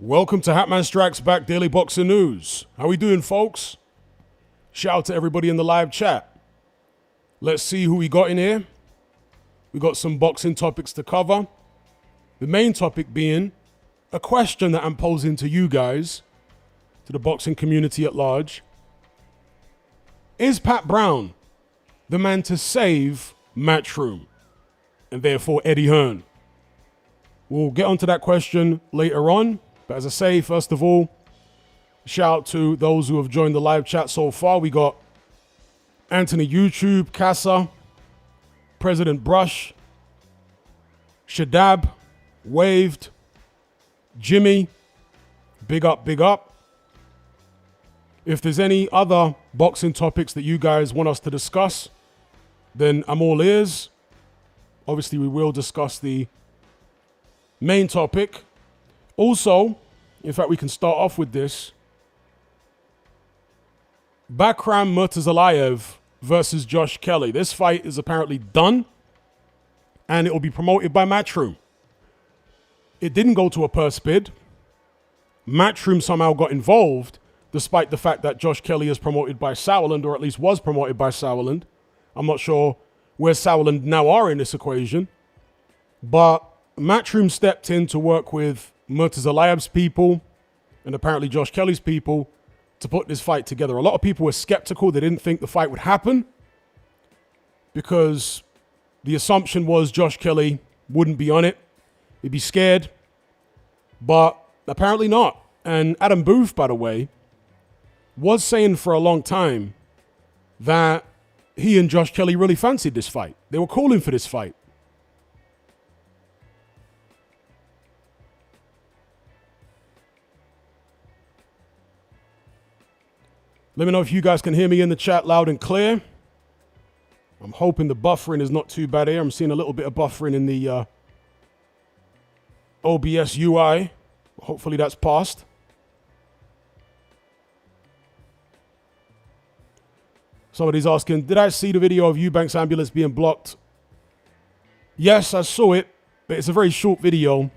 Welcome to Hatman Strikes Back Daily Boxing News. How we doing, folks? Shout out to everybody in the live chat. Let's see who we got in here. We got some boxing topics to cover. The main topic being a question that I'm posing to you guys, to the boxing community at large. Is Pat Brown the man to save Matchroom and therefore Eddie Hearn? We'll get onto that question later on. But as I say, first of all, shout out to those who have joined the live chat so far. We got Anthony YouTube, Casa, President Brush, Shadab, Waved, Jimmy, big up, big up. If there's any other boxing topics that you guys want us to discuss, then I'm all ears. Obviously, we will discuss the main topic. Also, in fact, we can start off with this. Bakram Murtazalayev versus Josh Kelly. This fight is apparently done, and it will be promoted by Matchroom. It didn't go to a purse bid. Matchroom somehow got involved, despite the fact that Josh Kelly is promoted by Sauerland, or at least was promoted by Sauerland. I'm not sure where Sauerland now are in this equation. But Matchroom stepped in to work with Murtazalayev's people and apparently Josh Kelly's people to put this fight together. A lot of people were skeptical. They didn't think the fight would happen because the assumption was Josh Kelly wouldn't be on it. He'd be scared. But apparently not. And Adam Booth, by the way, was saying for a long time that he and Josh Kelly really fancied this fight. They were calling for this fight. Let me know if you guys can hear me in the chat loud and clear. I'm hoping the buffering is not too bad here. I'm seeing a little bit of buffering in the OBS UI. Hopefully that's passed. Somebody's asking, did I see the video of Eubanks ambulance being blocked? Yes, I saw it, but it's a very short video.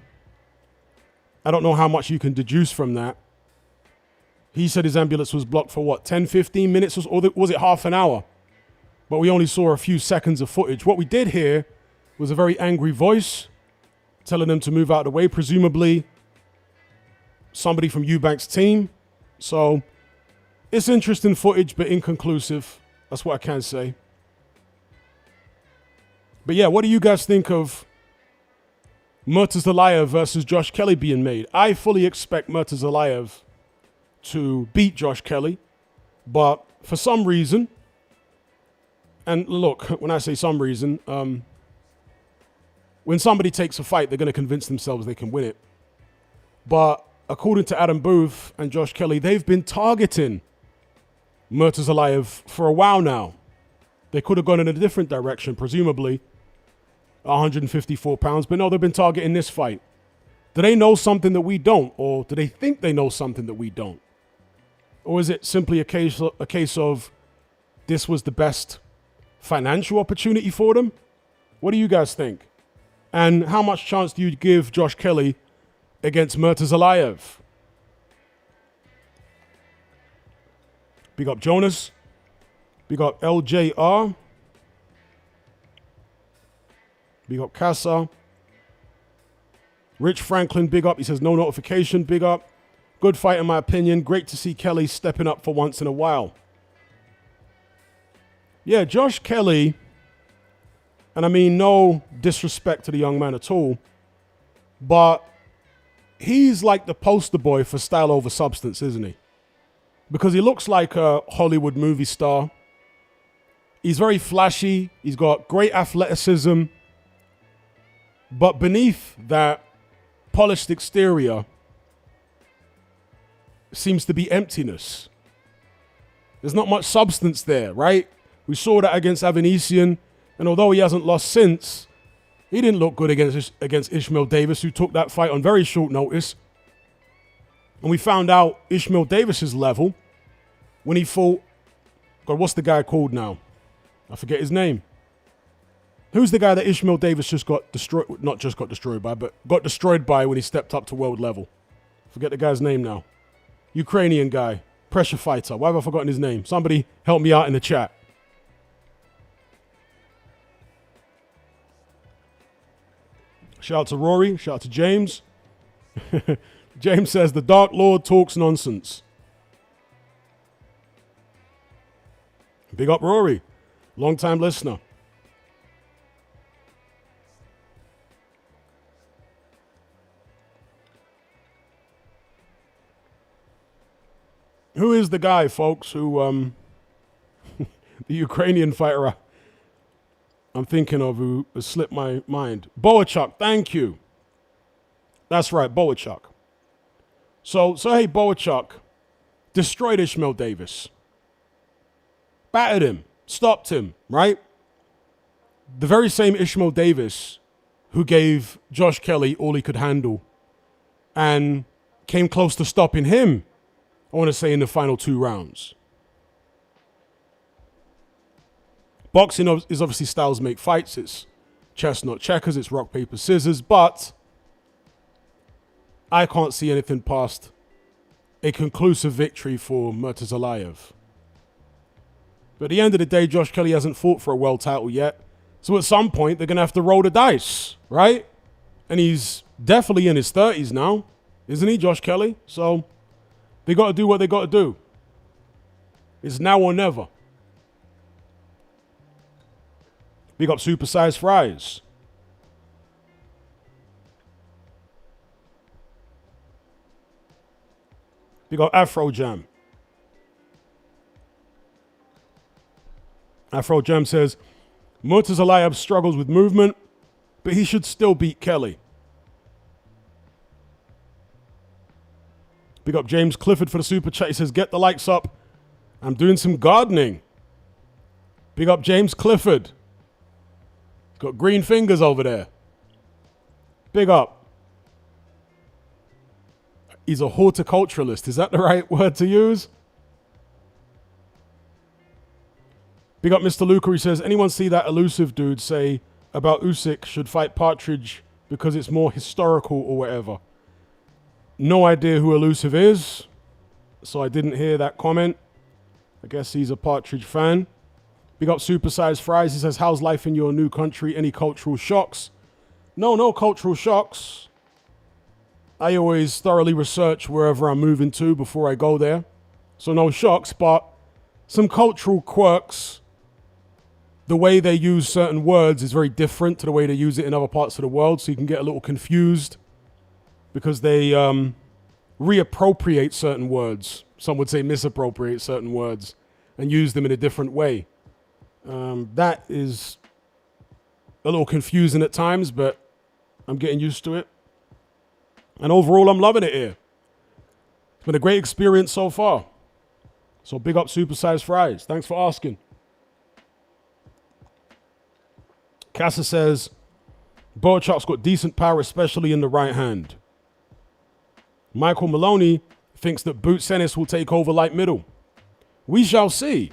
I don't know how much you can deduce from that. He said his ambulance was blocked for what, 10, 15 minutes, or was it half an hour? But we only saw a few seconds of footage. What we did hear was a very angry voice telling them to move out of the way, presumably somebody from Eubanks' team. So it's interesting footage, but inconclusive. That's what I can say. But yeah, what do you guys think of Murtazalayev versus Josh Kelly being made? I fully expect Murtazalayev to beat Josh Kelly, but for some reason, and look, when I say some reason, when somebody takes a fight, they're going to convince themselves they can win it. But according to Adam Booth and Josh Kelly, they've been targeting Murtazalayev for a while now. They could have gone in a different direction, presumably 154 pounds, but no, they've been targeting this fight. Do they know something that we don't, or do they think they know something that we don't? Or is it simply a case of this was the best financial opportunity for them? What do you guys think? And how much chance do you give Josh Kelly against Murtazalayev? Big up Jonas. Big up LJR. Big up Casa. Rich Franklin, big up. He says no notification, big up. Good fight in my opinion. Great to see Kelly stepping up for once in a while. Yeah, Josh Kelly, and I mean no disrespect to the young man at all, but he's like the poster boy for style over substance, isn't he? Because he looks like a Hollywood movie star. He's very flashy. He's got great athleticism. But beneath that polished exterior seems to be emptiness. There's not much substance there, right? We saw that against Avanesian, and although he hasn't lost since, he didn't look good against Ishmael Davis, who took that fight on very short notice. And we found out Ishmael Davis's level when he fought, God, what's the guy called now? I forget his name. Who's the guy that Ishmael Davis just got destroyed, not just got destroyed by, but got destroyed by when he stepped up to world level? Forget the guy's name now. Ukrainian guy. Pressure fighter. Why have I forgotten his name? Somebody help me out in the chat. Shout out to Rory. Shout out to James. James says, the Dark Lord talks nonsense. Big up Rory. Long-time listener. Who is the guy, folks, who, the Ukrainian fighter I'm thinking of who has slipped my mind? Boachuk, thank you. That's right, Boachuk. So hey, Boachuk destroyed Ishmael Davis. Battered him, stopped him, right? The very same Ishmael Davis who gave Josh Kelly all he could handle and came close to stopping him, I want to say, in the final 2 rounds. Boxing is obviously styles make fights. It's chess, not checkers. It's rock, paper, scissors. But I can't see anything past a conclusive victory for Murtazalayev. But at the end of the day, Josh Kelly hasn't fought for a world title yet. So at some point, they're going to have to roll the dice, right? And he's definitely in his 30s now, isn't he, Josh Kelly? So they got to do what they got to do. It's now or never. Big up Supersized Fries. Big up Afro Jam. Afro Jam says, Murtazalayev struggles with movement, but he should still beat Kelly. Big up James Clifford for the super chat. He says, get the likes up. I'm doing some gardening. Big up James Clifford. Got green fingers over there. Big up. He's a horticulturalist. Is that the right word to use? Big up Mr. Luca. He says, anyone see that elusive dude say about Usyk should fight Partridge because it's more historical or whatever? No idea who elusive is, so I didn't hear that comment. I guess he's a Partridge fan. Big up Supersized Fries. He says, how's life in your new country? Any cultural shocks? No cultural shocks. I always thoroughly research wherever I'm moving to before I go there. So no shocks, but some cultural quirks. The way they use certain words is very different to the way they use it in other parts of the world, so you can get a little confused because they reappropriate certain words. Some would say misappropriate certain words and use them in a different way. That is a little confusing at times, but I'm getting used to it. And overall, I'm loving it here. It's been a great experience so far. So big up Supersized Fries. Thanks for asking. Casa says, Boachuk's got decent power, especially in the right hand. Michael Maloney thinks that Boots Ennis will take over light middle. We shall see.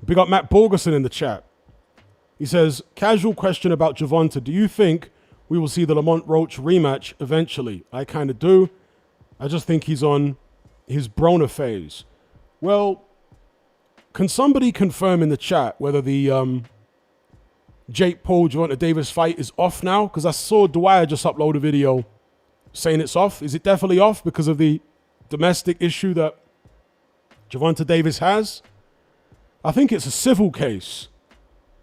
Big up Matt Borgerson in the chat. He says, casual question about Gervonta. Do you think we will see the Lamont Roach rematch eventually? I kind of do. I just think he's on his Broner phase. Well, can somebody confirm in the chat whether the Jake Paul Gervonta Davis fight is off now? Because I saw Dwyer just upload a video saying it's off. Is it definitely off because of the domestic issue that Gervonta Davis has? I think it's a civil case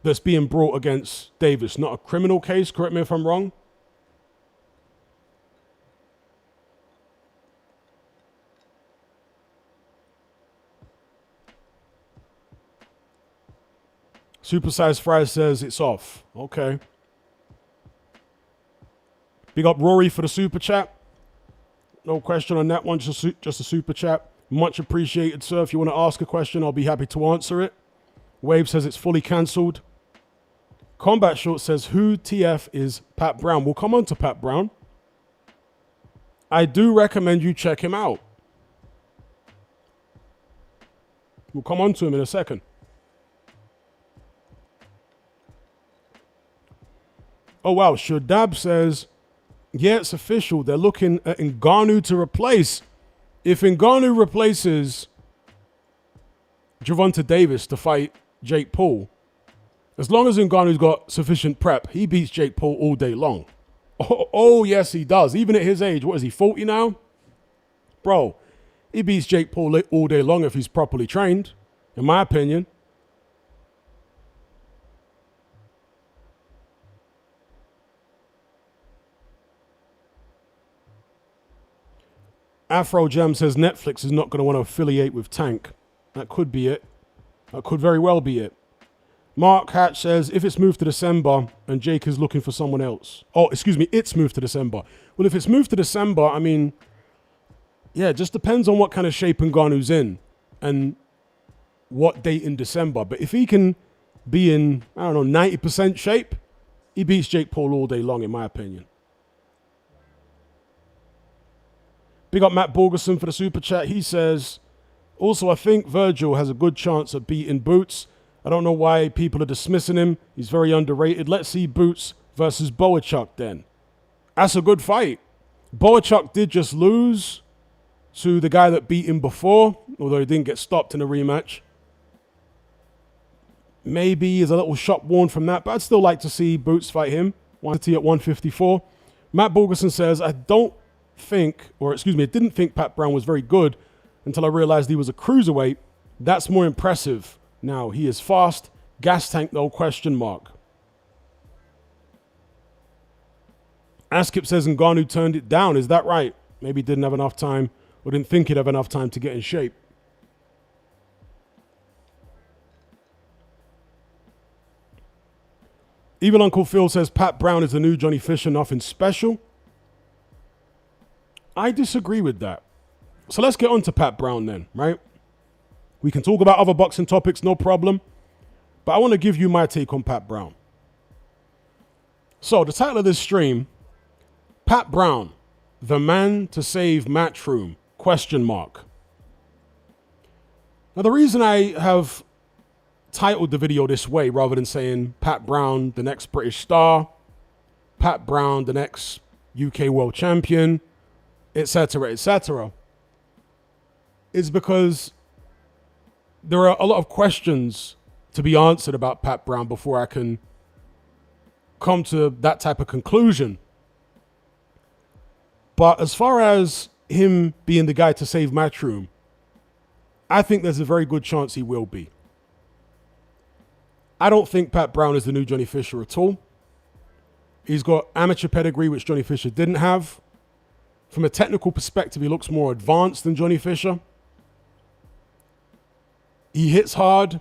that's being brought against Davis, not a criminal case. Correct me if I'm wrong. Supersized Fries says it's off. Okay. Big up Rory for the super chat. No question on that one, just a super chat. Much appreciated, sir. If you want to ask a question, I'll be happy to answer it. Wave says it's fully cancelled. Combat Short says, who TF is Pat Brown? We'll come on to Pat Brown. I do recommend you check him out. We'll come on to him in a second. Oh, wow. Shudab says, Yeah, it's official. They're looking at Ngannou to replace. If Ngannou replaces Gervonta Davis to fight Jake Paul, as long as Ngannou's got sufficient prep, he beats Jake Paul all day long. Oh, yes, he does. Even at his age, what is he, 40 now? Bro, he beats Jake Paul all day long if he's properly trained, in my opinion. Afro Jam says Netflix is not going to want to affiliate with Tank. That could be it. That could very well be it. Mark Hatch says, if it's moved to December and Jake is looking for someone else. Oh, excuse me, it's moved to December. Well, if it's moved to December, I mean, yeah, it just depends on what kind of shape Ngannou's in and what date in December. But if he can be in, I don't know, 90% shape, he beats Jake Paul all day long, in my opinion. Big up Matt Borgerson for the super chat. He says, also, I think Virgil has a good chance of beating Boots. I don't know why people are dismissing him. He's very underrated. Let's see Boots versus Boachuk then. That's a good fight. Boachuk did just lose to the guy that beat him before, although he didn't get stopped in a rematch. Maybe he's a little shot worn from that, but I'd still like to see Boots fight him. Quantity at 154. Matt Borgerson says, I didn't think Pat Brown was very good until I realized he was a cruiserweight. That's more impressive. Now, he is fast. Gas tank, no question mark. Askip says Ngannou turned it down. Is that right? Maybe he didn't have enough time or didn't think he'd have enough time to get in shape. Even Uncle Phil says Pat Brown is the new Johnny Fisher, nothing special. I disagree with that. So let's get on to Pat Brown then, right? We can talk about other boxing topics, no problem. But I want to give you my take on Pat Brown. So the title of this stream, Pat Brown, the man to save Matchroom, question mark. Now the reason I have titled the video this way rather than saying Pat Brown, the next British star, Pat Brown, the next UK world champion, etc., is because there are a lot of questions to be answered about Pat Brown before I can come to that type of conclusion. But as far as him being the guy to save Matchroom, I think there's a very good chance he will be. I don't think Pat Brown is the new Johnny Fisher at all. He's got amateur pedigree, which Johnny Fisher didn't have. From a technical perspective, he looks more advanced than Johnny Fisher. He hits hard,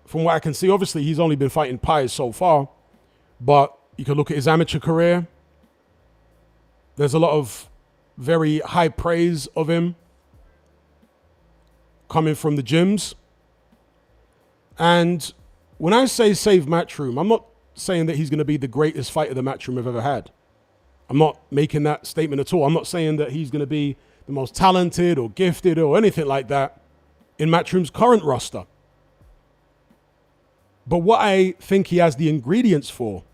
from what I can see. Obviously, he's only been fighting pies so far, but you can look at his amateur career. There's a lot of very high praise of him coming from the gyms. And when I say save Matchroom, I'm not saying that he's going to be the greatest fighter the Matchroom have ever had. I'm not making that statement at all. I'm not saying that he's going to be the most talented or gifted or anything like that in Matchroom's current roster. But what I think he has the ingredients for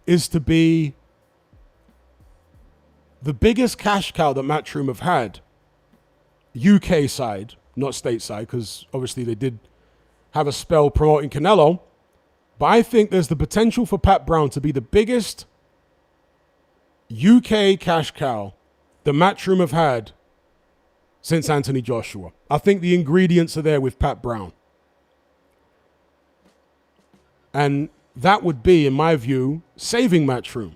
is to be the biggest cash cow that Matchroom have had, UK side, not stateside, because obviously they did have a spell promoting Canelo. But I think there's the potential for Pat Brown to be the biggest UK cash cow the Matchroom have had since Anthony Joshua. I think the ingredients are there with Pat Brown. And that would be, in my view, saving Matchroom.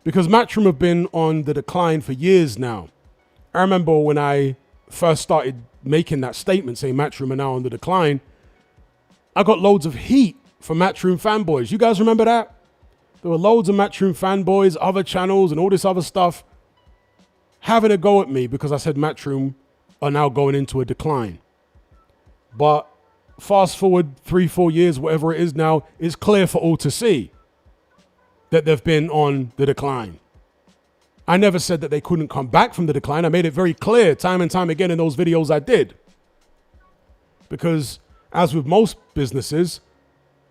Because Matchroom have been on the decline for years now. I remember when I first started making that statement saying Matchroom are now on the decline, I got loads of heat from Matchroom fanboys. You guys remember that? There were loads of Matchroom fanboys, other channels, and all this other stuff having a go at me because I said Matchroom are now going into a decline. But fast forward 3-4 years, whatever it is now, it's clear for all to see that they've been on the decline. I never said that they couldn't come back from the decline. I made it very clear time and time again in those videos I did. Because as with most businesses,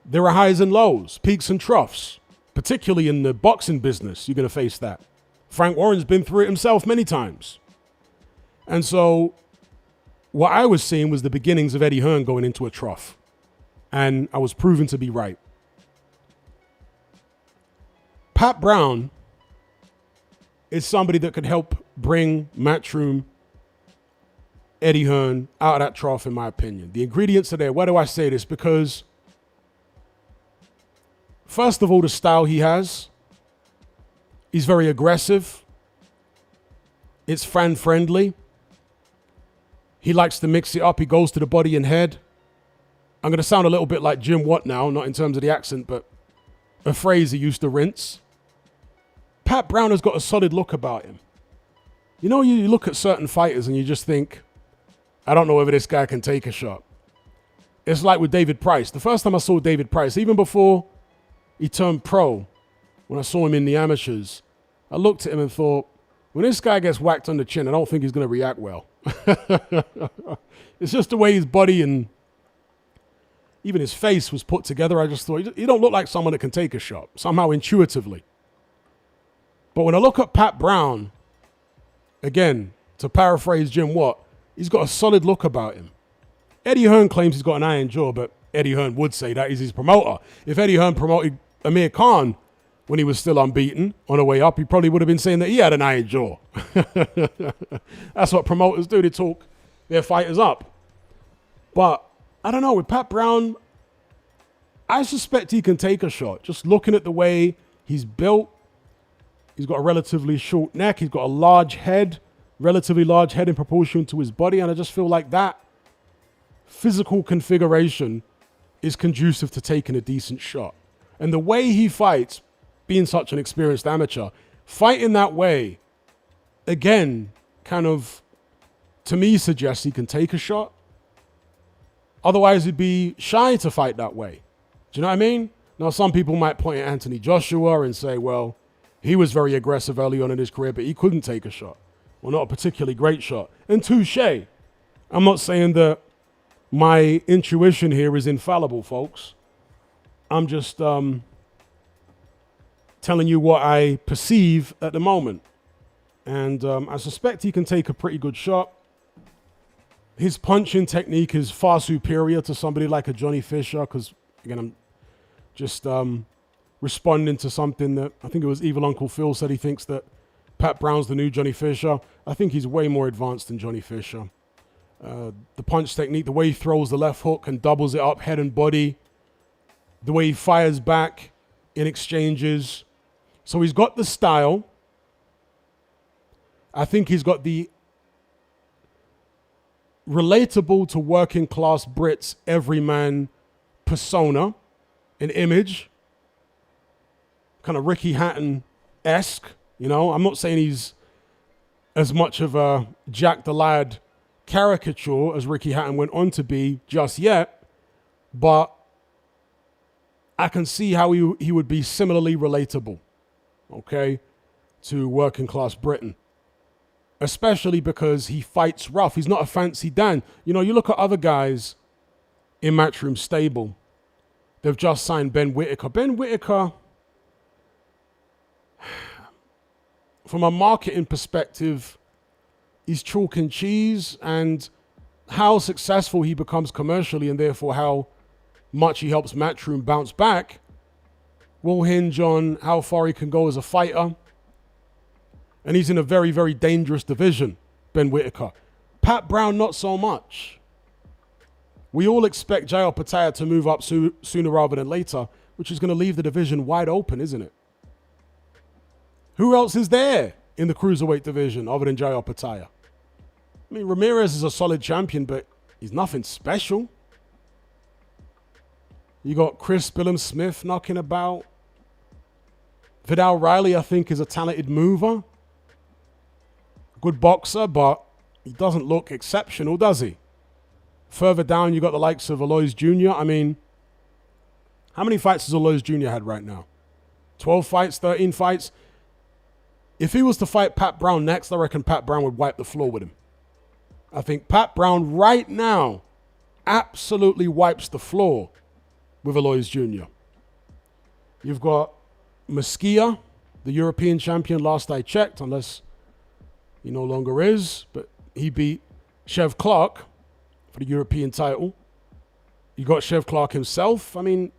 there are highs and lows, peaks and troughs. particularly in the boxing business, you're going to face that. Frank Warren's been through it himself many times. And so what I was seeing was the beginnings of Eddie Hearn going into a trough. And I was proven to be right. Pat Brown is somebody that could help bring Matchroom, Eddie Hearn out of that trough, in my opinion. The ingredients are there. Why do I say this? Because, first of all, the style he has, he's very aggressive. It's fan-friendly. He likes to mix it up. He goes to the body and head. I'm going to sound a little bit like Jim Watt now, not in terms of the accent, but a phrase he used to rinse. Pat Brown has got a solid look about him. You know, you look at certain fighters and you just think, I don't know whether this guy can take a shot. It's like with David Price. The first time I saw David Price, even before he turned pro, when I saw him in the amateurs, I looked at him and thought, when this guy gets whacked on the chin, I don't think he's going to react well. It's just the way his body and even his face was put together. I just thought, he don't look like someone that can take a shot, somehow intuitively. But when I look at Pat Brown, again, to paraphrase Jim Watt, he's got a solid look about him. Eddie Hearn claims he's got an iron jaw, but Eddie Hearn would say that he's his promoter. If Eddie Hearn promoted Amir Khan when he was still unbeaten on the way up, he probably would have been saying that he had an iron jaw. That's what promoters do. They talk their fighters up. But I don't know, with Pat Brown, I suspect he can take a shot. Just looking at the way he's built, he's got a relatively short neck. He's got a large head, relatively large head in proportion to his body. And I just feel like that physical configuration is conducive to taking a decent shot. And the way he fights, being such an experienced amateur, fighting that way, again, kind of, to me, suggests he can take a shot. Otherwise, he'd be shy to fight that way. Do you know what I mean? Now, some people might point at Anthony Joshua and say, well, he was very aggressive early on in his career, but he couldn't take a shot. Well, not a particularly great shot. And touche. I'm not saying that my intuition here is infallible, folks. I'm just telling you what I perceive at the moment. And I suspect he can take a pretty good shot. His punching technique is far superior to somebody like a Johnny Fisher, because, again, I'm just responding to something that I think it was Evil Uncle Phil said. He thinks that Pat Brown's the new Johnny Fisher. I think he's way more advanced than Johnny Fisher. The punch technique, the way he throws the left hook and doubles it up, head and body, the way he fires back in exchanges. So he's got the style. I think he's got the relatable to working class Brits everyman persona, an image, kind of Ricky Hatton-esque. You know, I'm not saying he's as much of a Jack the Lad caricature as Ricky Hatton went on to be just yet, but I can see how he would be similarly relatable, okay, to working class Britain. Especially because he fights rough. He's not a fancy Dan. You know, you look at other guys in Matchroom stable. They've just signed Ben Whitaker. Ben Whitaker, from a marketing perspective, he's chalk and cheese. And how successful he becomes commercially and therefore how much he helps Matchroom bounce back will hinge on how far he can go as a fighter. And he's in a very, very dangerous division, Ben Whitaker. Pat Brown, not so much. We all expect Jai Opetaia to move up sooner rather than later, which is going to leave the division wide open, isn't it? Who else is there in the cruiserweight division other than Jai Opetaia? I mean, Ramirez is a solid champion, but he's nothing special. You got Chris Billam-Smith knocking about. Vidal Riley, I think, is a talented mover. Good boxer, but he doesn't look exceptional, does he? Further down, you got the likes of Alois Jr. I mean, how many fights has Alois Jr. had right now? 12 fights, 13 fights? If he was to fight Pat Brown next, I reckon Pat Brown would wipe the floor with him. I think Pat Brown right now absolutely wipes the floor with Alois Jr. You've got Mesquia, the European champion, last I checked, unless he no longer is, but he beat Chev Clark for the European title. You got Chev Clark himself. I mean,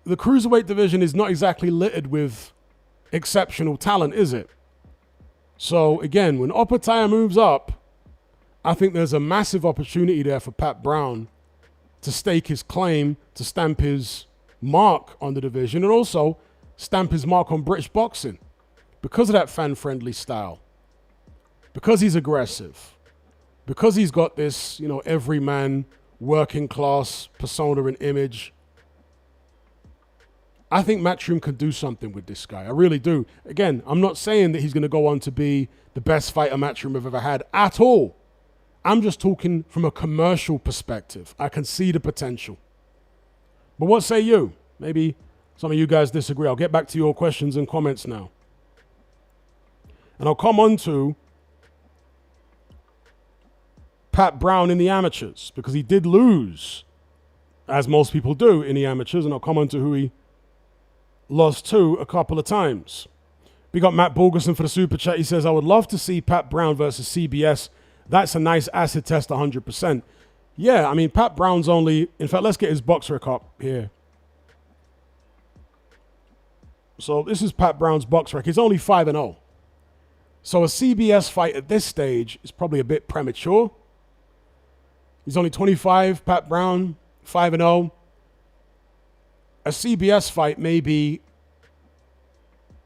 the cruiserweight division is not exactly littered with exceptional talent, is it? So again, when Opetaya moves up, I think there's a massive opportunity there for Pat Brown to stake his claim, to stamp his mark on the division, and also stamp his mark on British boxing because of that fan-friendly style, because he's aggressive, because he's got this, everyman, working class persona and image. I think Matchroom can do something with this guy. I really do. Again, I'm not saying that he's going to go on to be the best fighter Matchroom have ever had at all. I'm just talking from a commercial perspective. I can see the potential. But what say you? Maybe some of you guys disagree. I'll get back to your questions and comments now. And I'll come on to Pat Brown in the amateurs, because he did lose, as most people do in the amateurs, and I'll come on to who he lost to a couple of times. We got Matt Borgerson for the super chat. He says, I would love to see Pat Brown versus CBS. That's a nice acid test, 100%. Yeah, I mean, Pat Brown's only... In fact, let's get his box rec up here. So this is Pat Brown's box rec. He's only 5-0. So a CBS fight at this stage is probably a bit premature. He's only 25, Pat Brown, 5-0. A CBS fight may be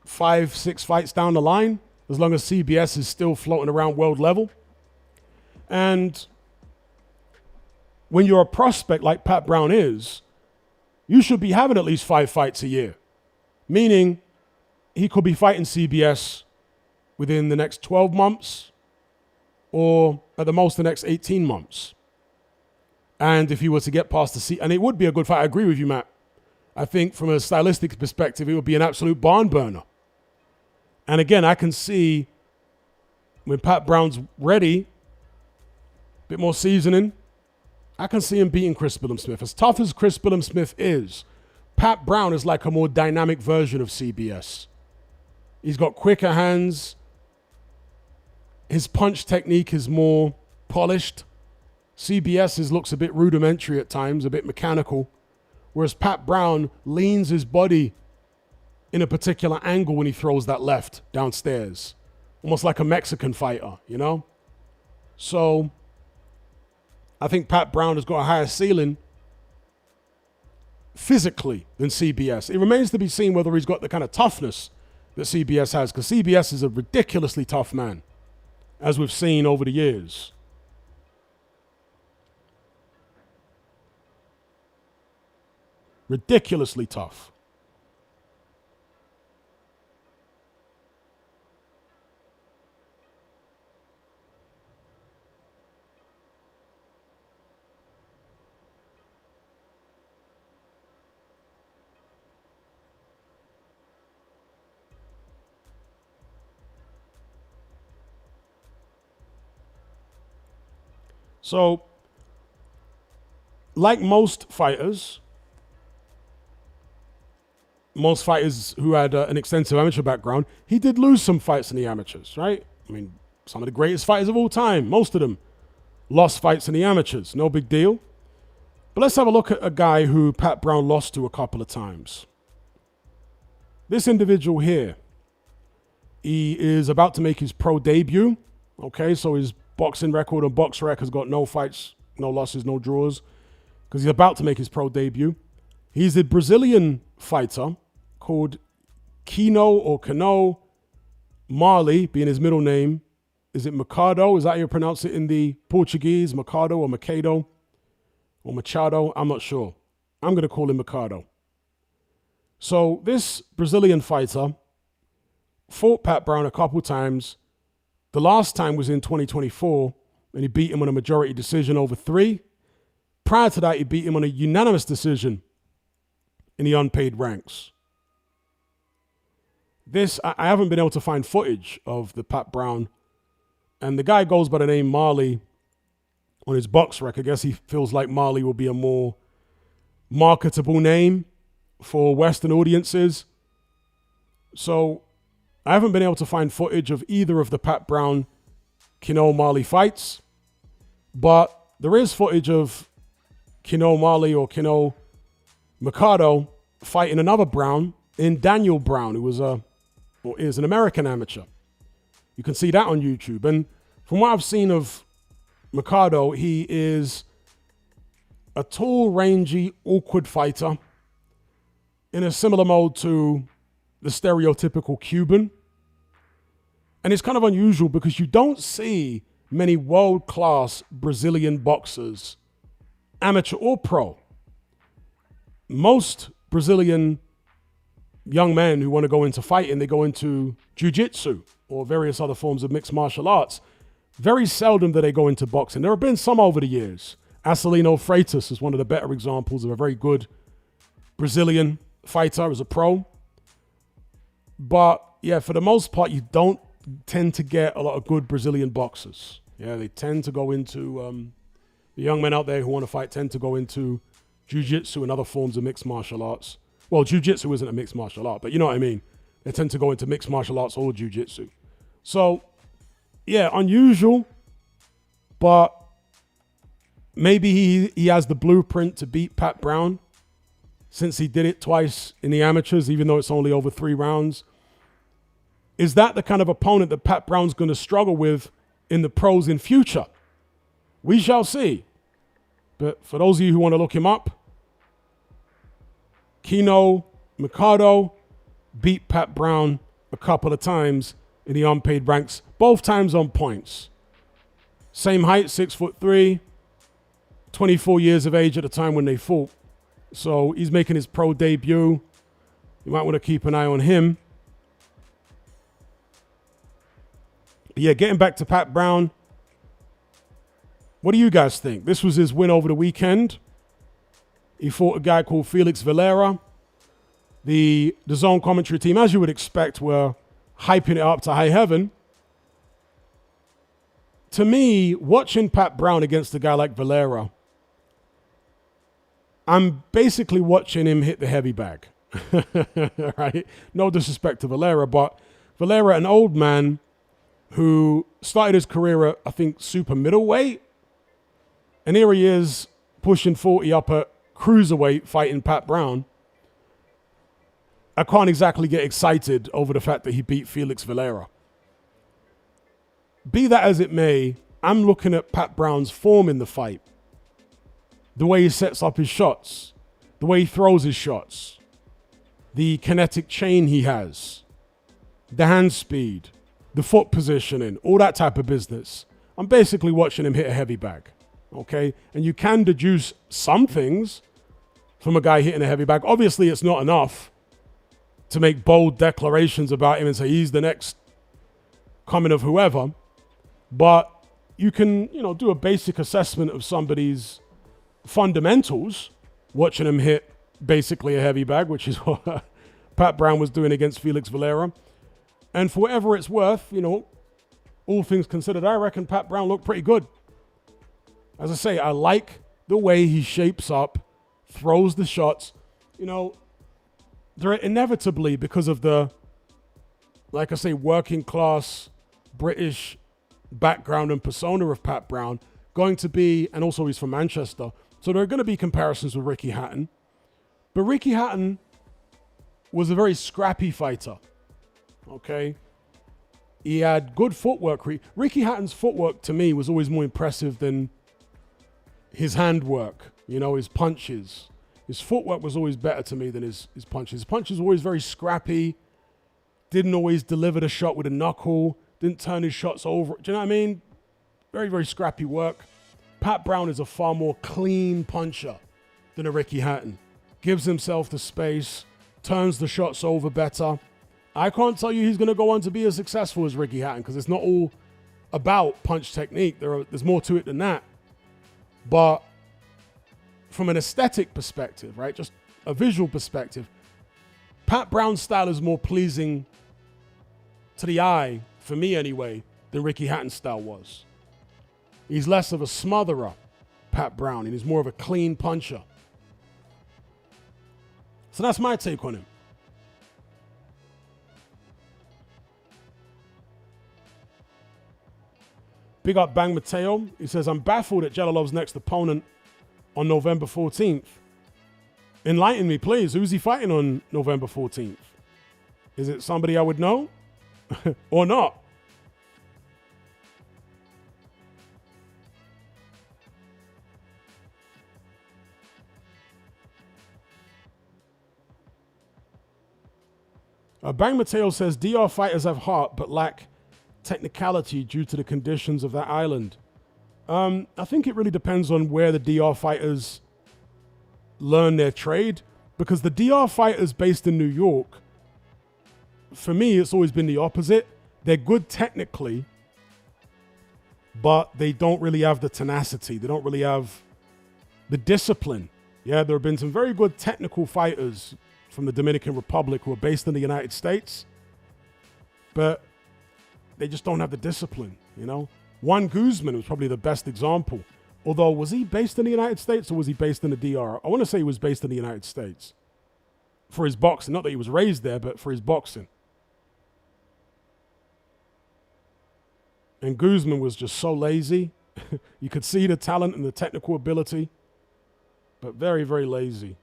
5-6 fights down the line, as long as CBS is still floating around world level. And when you're a prospect like Pat Brown is, you should be having at least 5 fights a year. Meaning, he could be fighting CBS within the next 12 months, or at the most the next 18 months. And if he were to get past the and it would be a good fight. I agree with you, Matt. I think from a stylistic perspective, it would be an absolute barn burner. And again, I can see when Pat Brown's ready, a bit more seasoning, I can see him beating Chris Billam-Smith. As tough as Chris Billam-Smith is, Pat Brown is like a more dynamic version of CBS. He's got quicker hands. His punch technique is more polished. CBS's looks a bit rudimentary at times, a bit mechanical. Whereas Pat Brown leans his body in a particular angle when he throws that left downstairs. Almost like a Mexican fighter, So I think Pat Brown has got a higher ceiling physically than CBS. It remains to be seen whether he's got the kind of toughness that CBS has, because CBS is a ridiculously tough man, as we've seen over the years. Ridiculously tough. So, like most fighters who had an extensive amateur background, he did lose some fights in the amateurs, right? I mean, some of the greatest fighters of all time, most of them lost fights in the amateurs. No big deal. But let's have a look at a guy who Pat Brown lost to a couple of times. This individual here, he is about to make his pro debut. Okay, so his boxing record on BoxRec has got no fights, no losses, no draws, because he's about to make his pro debut. He's a Brazilian fighter called Cano Marley, being his middle name. Is it Mercado? Is that how you pronounce it in the Portuguese? Mercado or Machado or Machado? I'm not sure. I'm going to call him Mercado. So this Brazilian fighter fought Pat Brown a couple times. The last time was in 2024, and he beat him on a majority decision over 3. Prior to that, he beat him on a unanimous decision in the unpaid ranks. I haven't been able to find footage of the Pat Brown, and the guy goes by the name Marley on his box rec. I guess he feels like Marley will be a more marketable name for Western audiences. So I haven't been able to find footage of either of the Pat Brown Kino O'Malley fights, but there is footage of Kino O'Malley or Kino Mikado fighting another Brown in Daniel Brown, who was is an American amateur. You can see that on YouTube. And from what I've seen of Mikado, he is a tall, rangy, awkward fighter in a similar mode to the stereotypical Cuban. And it's kind of unusual because you don't see many world-class Brazilian boxers, amateur or pro. Most Brazilian young men who want to go into fighting, they go into jiu-jitsu or various other forms of mixed martial arts. Very seldom do they go into boxing. There have been some over the years. Acelino Freitas is one of the better examples of a very good Brazilian fighter as a pro. But yeah, for the most part, you don't tend to get a lot of good Brazilian boxers. Yeah, they tend to go into, the young men out there who want to fight tend to go into jiu-jitsu and other forms of mixed martial arts. Well, jiu-jitsu isn't a mixed martial art, but you know what I mean. They tend to go into mixed martial arts or jiu-jitsu. So, yeah, unusual, but maybe he has the blueprint to beat Pat Brown since he did it twice in the amateurs, even though it's only over 3 rounds. Is that the kind of opponent that Pat Brown's going to struggle with in the pros in future? We shall see. But for those of you who want to look him up, Kino Mikado beat Pat Brown a couple of times in the unpaid ranks, both times on points. Same height, 6'3", 24 years of age at the time when they fought. So he's making his pro debut. You might want to keep an eye on him. But yeah, getting back to Pat Brown. What do you guys think? This was his win over the weekend. He fought a guy called Felix Valera. The zone commentary team, as you would expect, were hyping it up to high heaven. To me, watching Pat Brown against a guy like Valera, I'm basically watching him hit the heavy bag. Right? No disrespect to Valera, but Valera, an old man who started his career at, I think, super middleweight. And here he is pushing 40 up at cruiserweight fighting Pat Brown. I can't exactly get excited over the fact that he beat Felix Valera. Be that as it may, I'm looking at Pat Brown's form in the fight. The way he sets up his shots, the way he throws his shots, the kinetic chain he has, the hand speed, the foot positioning, all that type of business. I'm basically watching him hit a heavy bag, okay? And you can deduce some things from a guy hitting a heavy bag. Obviously, it's not enough to make bold declarations about him and say he's the next coming of whoever. But you can, do a basic assessment of somebody's fundamentals, watching him hit basically a heavy bag, which is what Pat Brown was doing against Felix Valera. And for whatever it's worth, all things considered, I reckon Pat Brown looked pretty good. As I say, I like the way he shapes up, throws the shots. They're inevitably, because of the, like I say, working class British background and persona of Pat Brown, going to be, and also he's from Manchester, so there are going to be comparisons with Ricky Hatton. But Ricky Hatton was a very scrappy fighter, okay? He had good footwork. Ricky Hatton's footwork, to me, was always more impressive than his handwork, his punches. His footwork was always better to me than his punches. His punches were always very scrappy, didn't always deliver the shot with a knuckle, didn't turn his shots over. Do you know what I mean? Very, very scrappy work. Pat Brown is a far more clean puncher than a Ricky Hatton. Gives himself the space, turns the shots over better. I can't tell you he's going to go on to be as successful as Ricky Hatton because it's not all about punch technique. There's more to it than that. But from an aesthetic perspective, right, just a visual perspective, Pat Brown's style is more pleasing to the eye, for me anyway, than Ricky Hatton's style was. He's less of a smotherer, Pat Brown, and he's more of a clean puncher. So that's my take on him. Big up Bang Mateo. He says, I'm baffled at Jalalov's next opponent on November 14th. Enlighten me, please. Who's he fighting on November 14th? Is it somebody I would know or not? Bang Mateo says, DR fighters have heart but lack technicality due to the conditions of that island. I think it really depends on where the DR fighters learn their trade, because the DR fighters based in New York, for me, it's always been the opposite. They're good technically, but they don't really have the tenacity. They don't really have the discipline. Yeah, there have been some very good technical fighters from the Dominican Republic who are based in the United States, but they just don't have the discipline, you know? Juan Guzman was probably the best example. Although, was he based in the United States or was he based in the DR? I want to say he was based in the United States for his boxing. Not that he was raised there, but for his boxing. And Guzman was just so lazy. You could see the talent and the technical ability, but very, very lazy.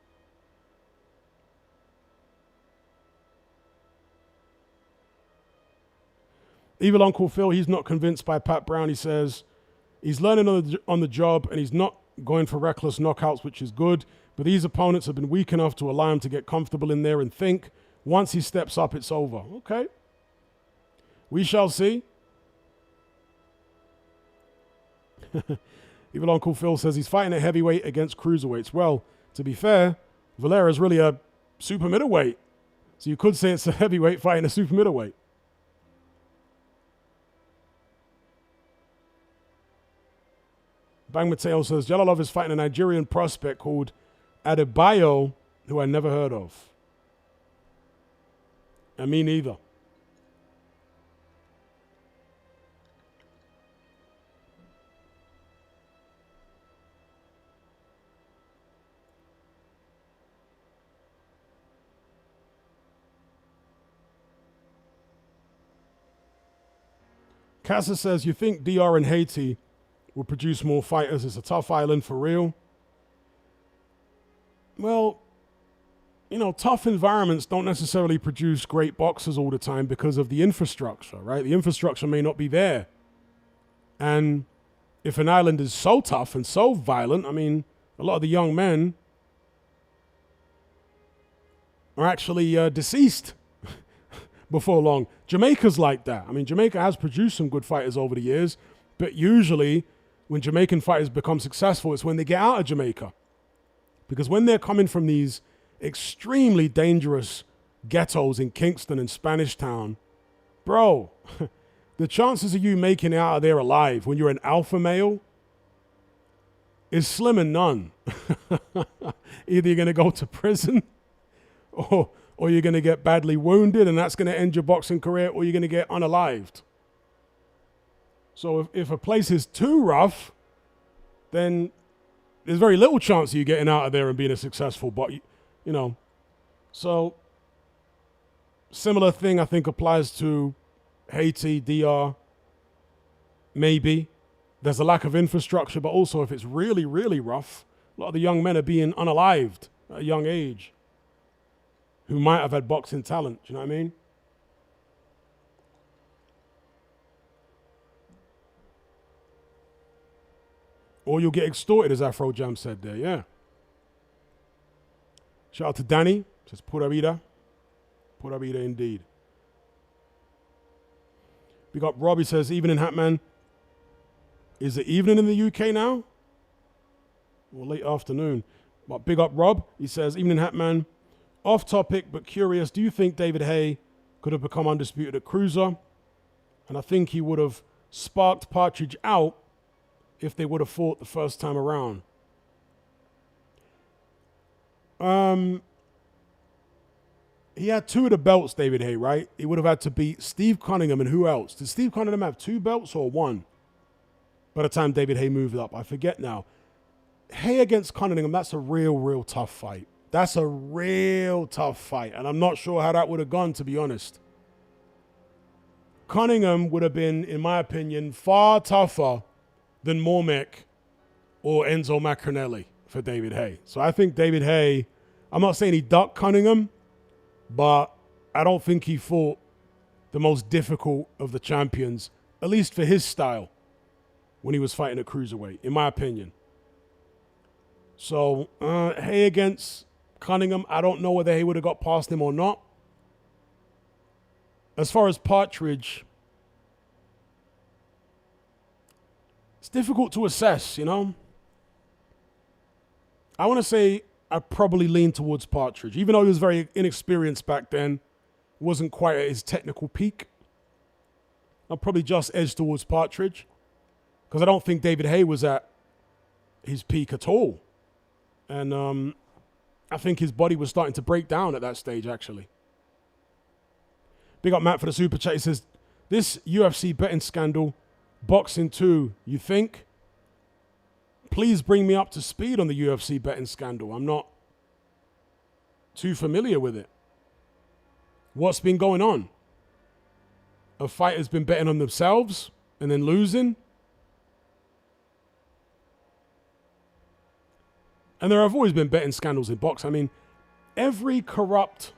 Evil Uncle Phil, he's not convinced by Pat Brown. He says he's learning on the job and he's not going for reckless knockouts, which is good. But these opponents have been weak enough to allow him to get comfortable in there and think once he steps up, it's over. Okay. We shall see. Evil Uncle Phil says he's fighting at heavyweight against cruiserweights. Well, to be fair, Valera's really a super middleweight. So you could say it's a heavyweight fighting a super middleweight. Bang Mateo says, Jalalov is fighting a Nigerian prospect called Adebayo, who I never heard of. And me neither. Casa says, you think DR and Haiti will produce more fighters? It's a tough island for real. Well, you know, tough environments don't necessarily produce great boxers all the time because of the infrastructure, right? The infrastructure may not be there. And if an island is so tough and so violent, I mean, a lot of the young men are actually deceased before long. Jamaica's like that. I mean, Jamaica has produced some good fighters over the years, but usually when Jamaican fighters become successful, it's when they get out of Jamaica. Because when they're coming from these extremely dangerous ghettos in Kingston and Spanish Town, bro, the chances of you making it out of there alive when you're an alpha male is slim and none. Either you're going to go to prison or you're going to get badly wounded and that's going to end your boxing career, or you're going to get unalived. So if a place is too rough, then there's very little chance of you getting out of there and being a successful boxer, you know. So similar thing I think applies to Haiti, DR, maybe. There's a lack of infrastructure, but also if it's really, really rough, a lot of the young men are being unalived at a young age who might have had boxing talent, do you know what I mean? Or you'll get extorted, as Afro Jam said there, yeah. Shout out to Danny, says Pura Vida. Pura Vida indeed. Big up Robbie, says evening Hatman. Is it evening in the UK now? Or late afternoon. But big up Rob, he says evening Hatman. Off topic but curious, do you think David Haye could have become undisputed at cruiser? And I think he would have sparked Partridge out if they would have fought the first time around. He had 2 of the belts, David Haye, right? He would have had to beat Steve Cunningham and who else? Did Steve Cunningham have 2 belts or 1? By the time David Haye moved up, I forget now. Haye against Cunningham, that's a real, real tough fight. That's a real tough fight. And I'm not sure how that would have gone, to be honest. Cunningham would have been, in my opinion, far tougher than Mormick or Enzo Macronelli for David Haye. So I think David Haye, I'm not saying he ducked Cunningham, but I don't think he fought the most difficult of the champions, at least for his style, when he was fighting at cruiserweight, in my opinion. So Haye against Cunningham, I don't know whether Haye would have got past him or not. As far as Partridge, it's difficult to assess, you know? I want to say I probably lean towards Partridge. Even though he was very inexperienced back then, wasn't quite at his technical peak, I'll probably just edge towards Partridge because I don't think David Haye was at his peak at all. And I think his body was starting to break down at that stage, actually. Big up Matt for the super chat. He says, this UFC betting scandal, boxing too, you think? Please bring me up to speed on the UFC betting scandal. I'm not too familiar with it. What's been going on? A fighter's been betting on themselves and then losing? And there have always been betting scandals in boxing. I mean, every corrupt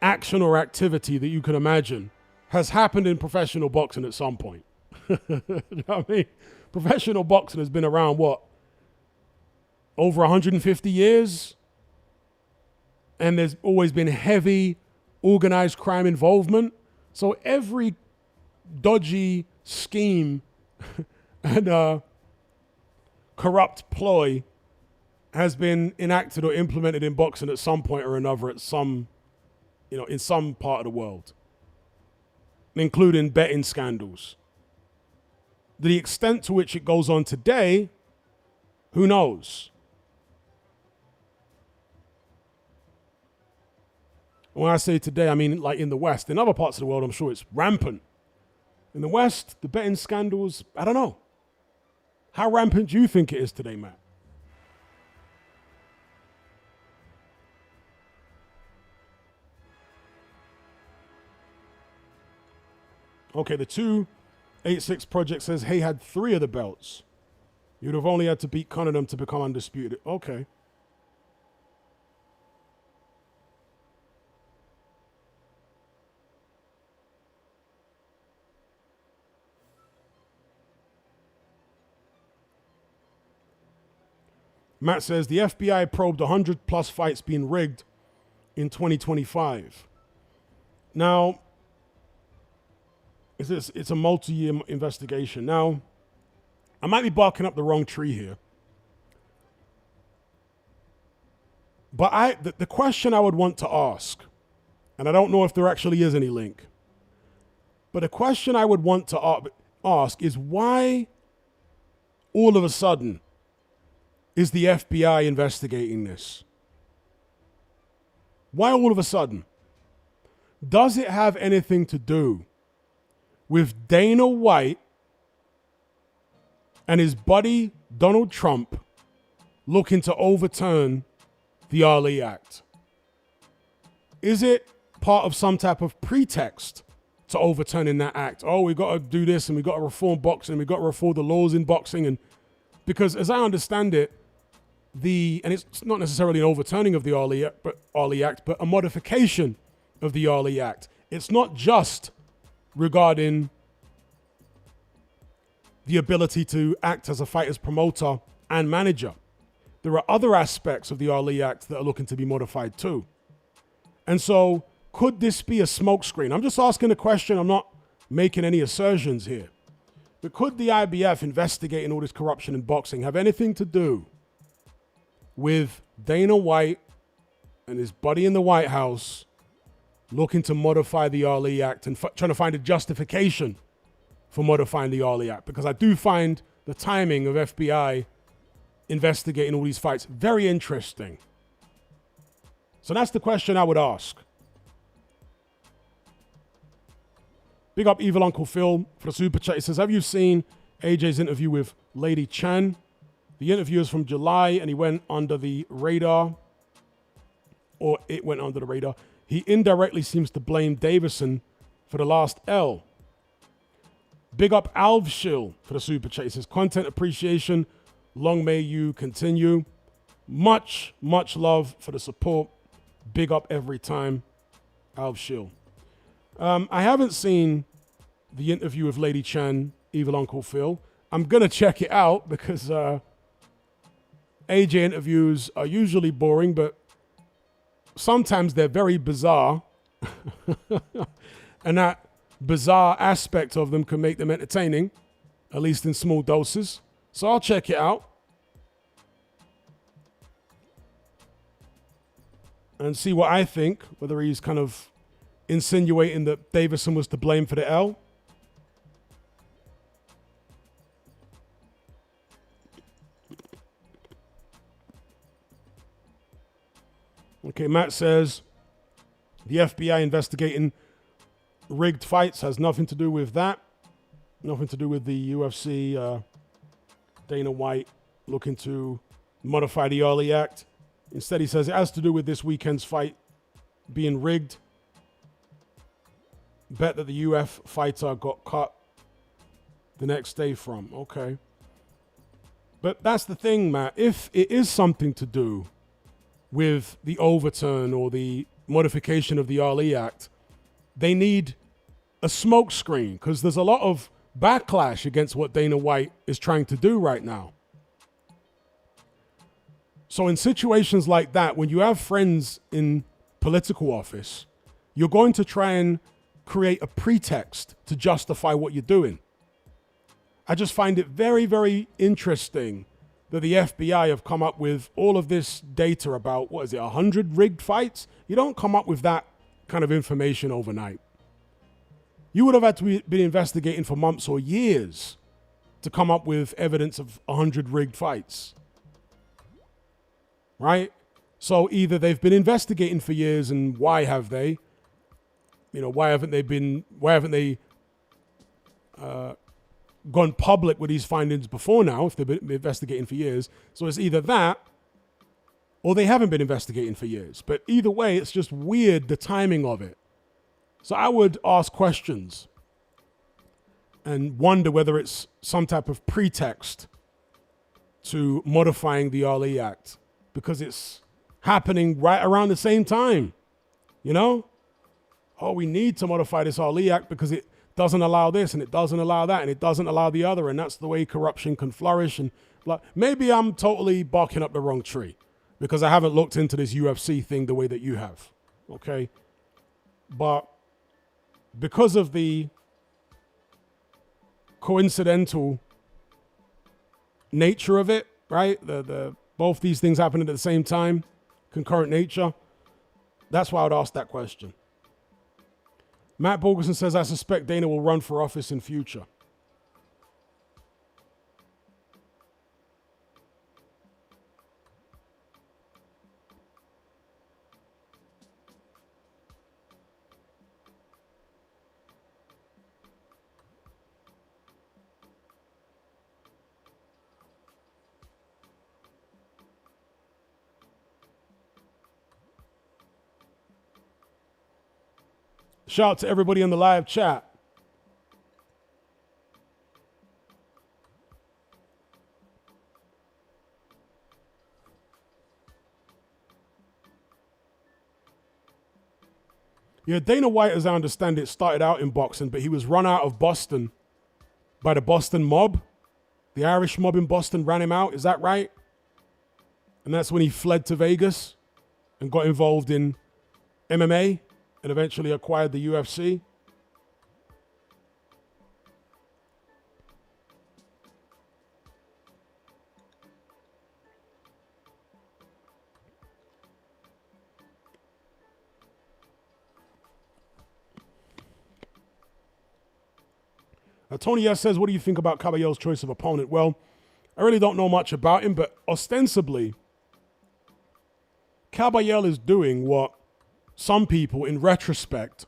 action or activity that you can imagine has happened in professional boxing at some point. You know what I mean? Professional boxing has been around, what, over 150 years? And there's always been heavy organized crime involvement. So every dodgy scheme and corrupt ploy has been enacted or implemented in boxing at some point or another at some, you know, in some part of the world, including betting scandals. The extent to which it goes on today, who knows? When I say today, I mean like in the West. In other parts of the world, I'm sure it's rampant. In the West, the betting scandals, I don't know. How rampant do you think it is today, Matt? Okay, the 286 project says Haye had 3 of the belts. You'd have only had to beat Cunningham to become undisputed. Okay. Matt says the FBI probed 100 plus fights being rigged in 2025. Now, it's a multi-year investigation. Now, I might be barking up the wrong tree here. But the question I would want to ask, and I don't know if there actually is any link, but the question I would want to ask is why all of a sudden is the FBI investigating this? Why all of a sudden? Does it have anything to do with Dana White and his buddy Donald Trump looking to overturn the Ali Act? Is it part of some type of pretext to overturning that act? Oh, we've got to do this and we've got to reform boxing, we've got to reform the laws in boxing. And because as I understand it, and it's not necessarily an overturning of the Ali Act, but a modification of the Ali Act. It's not just regarding the ability to act as a fighter's promoter and manager. There are other aspects of the Ali Act that are looking to be modified too. And so, could this be a smokescreen? I'm just asking a question. I'm not making any assertions here. But could the IBF investigating all this corruption in boxing have anything to do with Dana White and his buddy in the White House looking to modify the Ali Act and trying to find a justification for modifying the Ali Act? Because I do find the timing of FBI investigating all these fights very interesting. So that's the question I would ask. Big up Evil Uncle Phil for the super chat. He says, have you seen AJ's interview with Lady Chan? The interview is from July and he went under the radar, or it went under the radar. He indirectly seems to blame Davison for for the last L. Big up Alvshill for the super chat. He says, content appreciation. Long may you continue. Much, much love for the support. Big up every time. Alvshill. I haven't seen the interview with Lady Chan, Evil Uncle Phil. I'm going to check it out because AJ interviews are usually boring, but sometimes they're very bizarre. And that bizarre aspect of them can make them entertaining, at least in small doses. So I'll check it out and see what I think, whether he's kind of insinuating that Davison was to blame for the L. Okay, Matt says the FBI investigating rigged fights has nothing to do with that. Nothing to do with the UFC, Dana White looking to modify the Ali Act. Instead, he says it has to do with this weekend's fight being rigged. Bet that the UF fighter got cut the next day from. Okay. But that's the thing, Matt. If it is something to do with the overturn or the modification of the Ali Act, they need a smoke screen because there's a lot of backlash against what Dana White is trying to do right now. So in situations like that, when you have friends in political office, you're going to try and create a pretext to justify what you're doing. I just find it very, very interesting that the FBI have come up with all of this data about, 100 rigged fights? You don't come up with that kind of information overnight. You would have had to be investigating for months or years to come up with evidence of 100 rigged fights. Right? So either they've been investigating for years, and why have they? Why haven't they gone public with these findings before now if they've been investigating for years? So it's either that or they haven't been investigating for years. But either way, it's just weird, the timing of it. So I would ask questions and wonder whether it's some type of pretext to modifying the Ali Act because it's happening right around the same time, Oh, we need to modify this Ali Act because it doesn't allow this and it doesn't allow that and it doesn't allow the other, and that's the way corruption can flourish. And maybe I'm totally barking up the wrong tree because I haven't looked into this UFC thing the way that you have, okay? But because of the coincidental nature of it, right? The both these things happening at the same time, concurrent nature, that's why I would ask that question. Matt Borgerson says, I suspect Dana will run for office in future. Shout out to everybody in the live chat. Yeah, Dana White, as I understand it, started out in boxing, but he was run out of Boston by the Boston mob. The Irish mob in Boston ran him out. Is that right? And that's when he fled to Vegas and got involved in MMA and eventually acquired the UFC. Tony S. says, what do you think about Caballero's choice of opponent? Well, I really don't know much about him, but ostensibly, Caballero is doing what some people, in retrospect,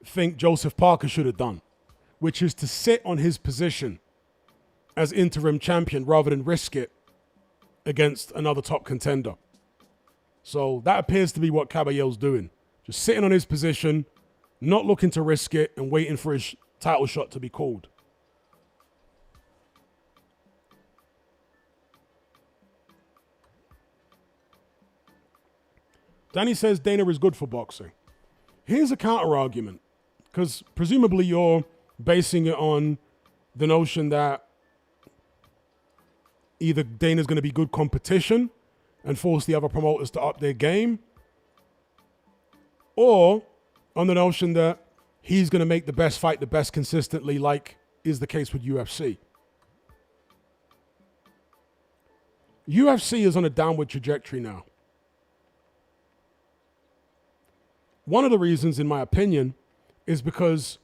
think Joseph Parker should have done, which is to sit on his position as interim champion rather than risk it against another top contender. So that appears to be what Caballero's doing. Just sitting on his position, not looking to risk it and waiting for his title shot to be called. Danny says Dana is good for boxing. Here's a counter argument, because presumably you're basing it on the notion that either Dana's going to be good competition and force the other promoters to up their game, or on the notion that he's going to make the best fight the best consistently, like is the case with UFC. UFC is on a downward trajectory now. One of the reasons, in my opinion, is because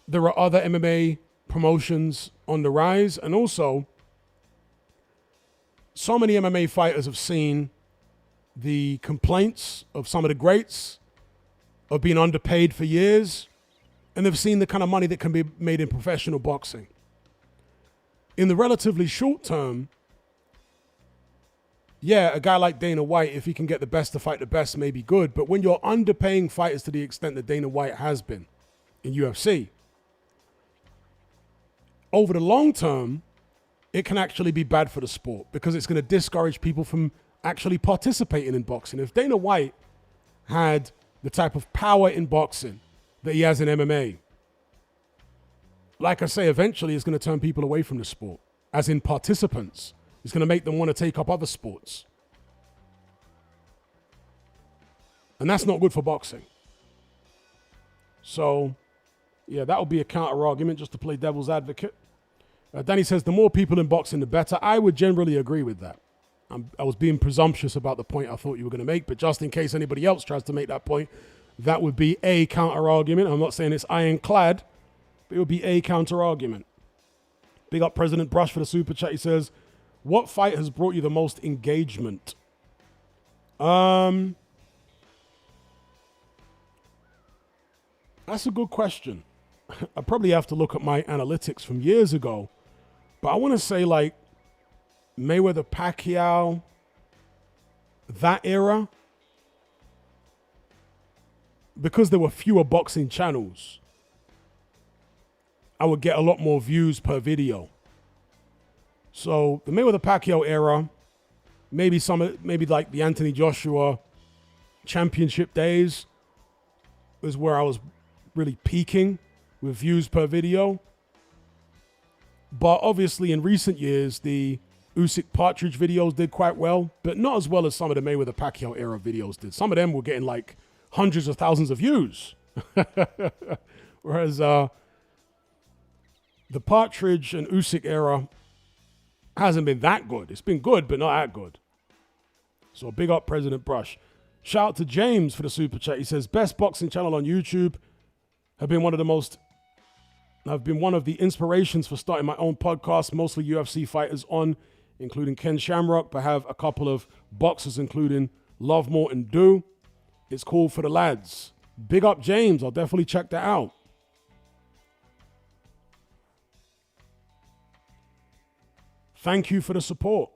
there are other MMA promotions on the rise, and also so many MMA fighters have seen the complaints of some of the greats of being underpaid for years, and they've seen the kind of money that can be made in professional boxing. In the relatively short term, yeah, a guy like Dana White, if he can get the best to fight the best, may be good. But when you're underpaying fighters to the extent that Dana White has been in UFC, over the long term, it can actually be bad for the sport, because it's going to discourage people from actually participating in boxing. If Dana White had the type of power in boxing that he has in MMA, like I say, eventually it's going to turn people away from the sport, as in participants. It's going to make them want to take up other sports. And that's not good for boxing. So, yeah, that would be a counter argument just to play devil's advocate. Danny says, the more people in boxing, the better. I would generally agree with that. I was being presumptuous about the point I thought you were going to make, but just in case anybody else tries to make that point, that would be a counter argument. I'm not saying it's ironclad, but it would be a counter argument. Big up President Brush for the super chat. He says, what fight has brought you the most engagement? That's a good question. I probably have to look at my analytics from years ago, but I want to say like Mayweather Pacquiao, that era, because there were fewer boxing channels, I would get a lot more views per video. So the Mayweather Pacquiao era, maybe like the Anthony Joshua championship days was where I was really peaking with views per video. But obviously in recent years, the Usyk Partridge videos did quite well, but not as well as some of the Mayweather Pacquiao era videos did. Some of them were getting like hundreds of thousands of views. Whereas the Partridge and Usyk era hasn't been that good. It's been good, but not that good. So big up President Brush. Shout out to James for the super chat. He says, best boxing channel on YouTube. Have been one of the inspirations for starting my own podcast, mostly UFC fighters on, including Ken Shamrock, but have a couple of boxers, including Love More and Do. It's cool for the lads. Big up James. I'll definitely check that out. Thank you for the support.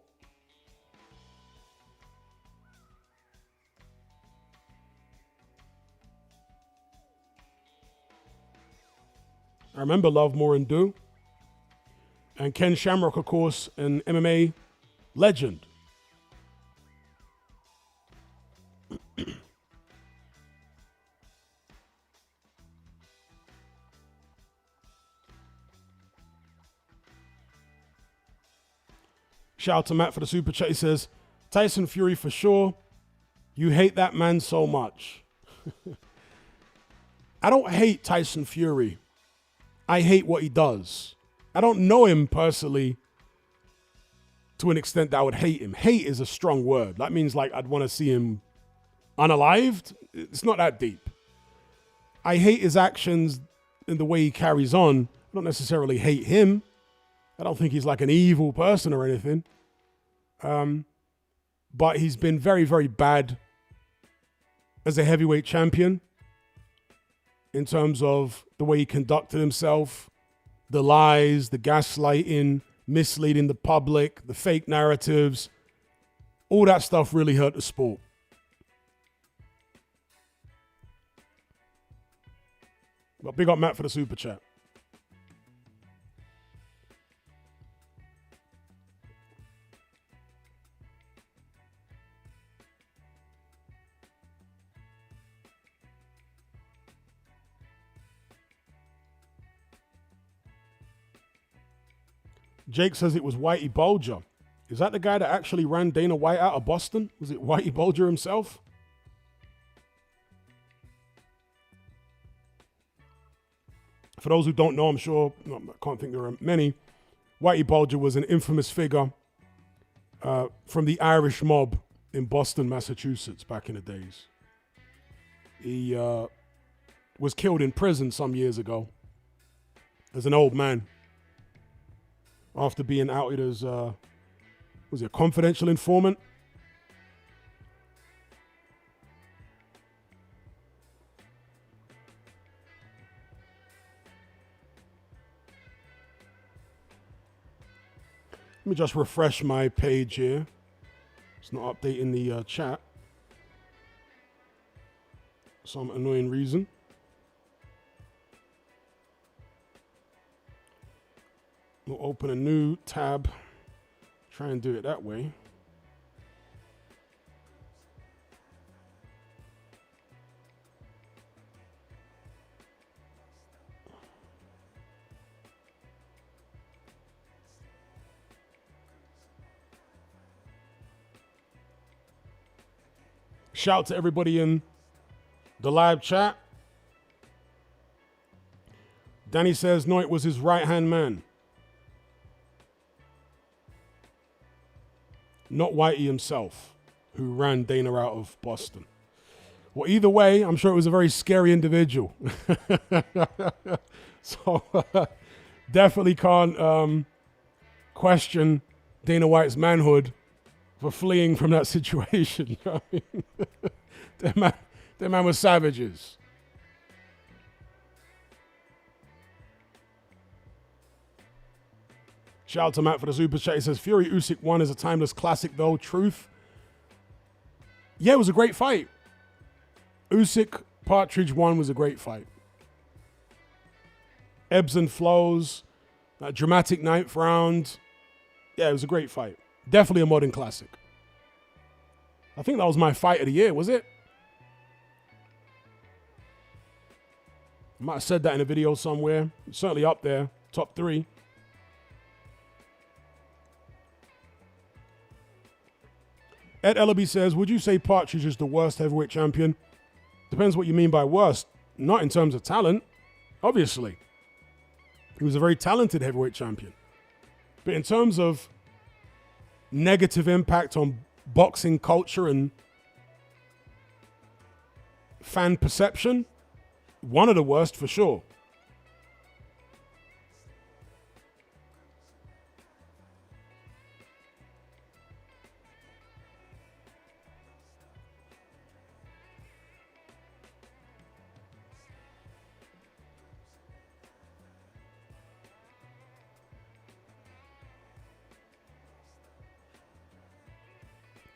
I remember Love More and Do. And Ken Shamrock, of course, an MMA legend. Shout out to Matt for the super chat. He says, Tyson Fury for sure. You hate that man so much. I don't hate Tyson Fury. I hate what he does. I don't know him personally to an extent that I would hate him. Hate is a strong word. That means like I'd want to see him unalived. It's not that deep. I hate his actions and the way he carries on. I don't necessarily hate him. I don't think he's like an evil person or anything. But he's been very, very bad as a heavyweight champion in terms of the way he conducted himself, the lies, the gaslighting, misleading the public, the fake narratives. All that stuff really hurt the sport. But big up Matt for the super chat. Jake says it was Whitey Bulger. Is that the guy that actually ran Dana White out of Boston? Was it Whitey Bulger himself? For those who don't know, I'm sure, I can't think there are many, Whitey Bulger was an infamous figure from the Irish mob in Boston, Massachusetts back in the days. He was killed in prison some years ago as an old man after being outed as, was he a confidential informant? Let me just refresh my page here. It's not updating the chat. Some annoying reason. We'll open a new tab. Try and do it that way. Shout to everybody in the live chat. Danny says, no, it was his right-hand man. Not Whitey himself, who ran Dana out of Boston. Well, either way, I'm sure it was a very scary individual. So definitely can't question Dana White's manhood for fleeing from that situation. You know what I mean? that man was savages. Shout out to Matt for the super chat. He says, Fury Usyk 1 is a timeless classic though. Truth. Yeah, it was a great fight. Usyk Partridge 1 was a great fight. Ebbs and flows. That dramatic 9th round. Yeah, it was a great fight. Definitely a modern classic. I think that was my fight of the year, was it? I might have said that in a video somewhere. It's certainly up there. Top 3. Ed Ellaby says, would you say Partridge is the worst heavyweight champion? Depends what you mean by worst. Not in terms of talent, obviously. He was a very talented heavyweight champion. But in terms of negative impact on boxing culture and fan perception, one of the worst for sure.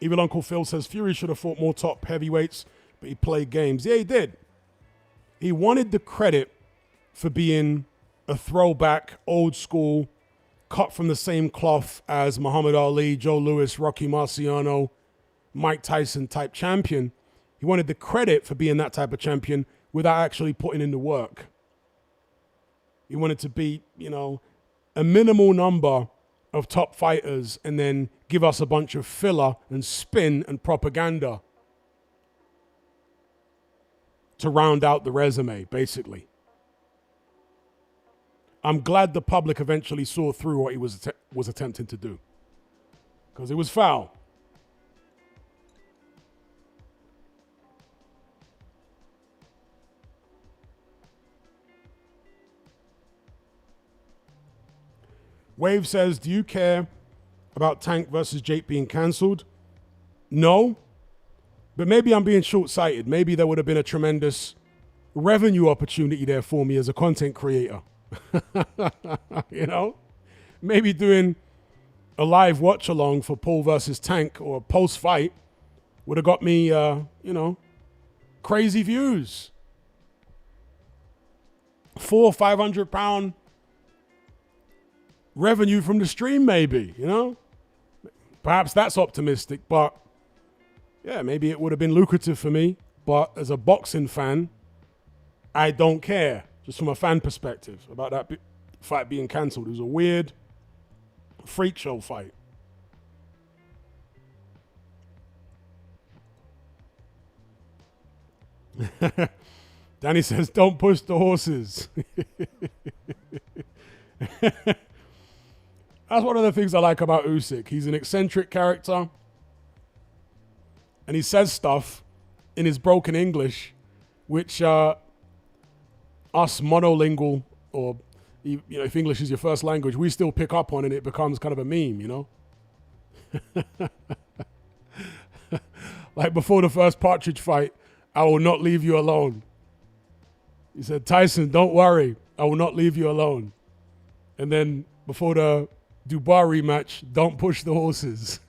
Evil Uncle Phil says Fury should have fought more top heavyweights, but he played games. Yeah, he did. He wanted the credit for being a throwback, old school, cut from the same cloth as Muhammad Ali, Joe Louis, Rocky Marciano, Mike Tyson type champion. He wanted the credit for being that type of champion without actually putting in the work. He wanted to beat, a minimal number of top fighters and then give us a bunch of filler and spin and propaganda to round out the resume, basically. I'm glad the public eventually saw through what he was attempting to do, because it was foul. Wave says, do you care about Tank versus Jake being cancelled? No, but maybe I'm being short-sighted. Maybe there would have been a tremendous revenue opportunity there for me as a content creator. Maybe doing a live watch-along for Paul versus Tank or post-fight would have got me, crazy views. £400-500 revenue from the stream, maybe, you know? Perhaps that's optimistic, but yeah, maybe it would have been lucrative for me. But as a boxing fan, I don't care, just from a fan perspective, about that fight being cancelled. It was a weird freak show fight. Danny says, don't push the horses. That's one of the things I like about Usyk. He's an eccentric character. And he says stuff in his broken English, which us monolingual, or if English is your first language, we still pick up on, and it becomes kind of a meme, you know? Like before the first Partridge fight, I will not leave you alone. He said, Tyson, don't worry, I will not leave you alone. And then before the Dubois rematch, don't push the horses.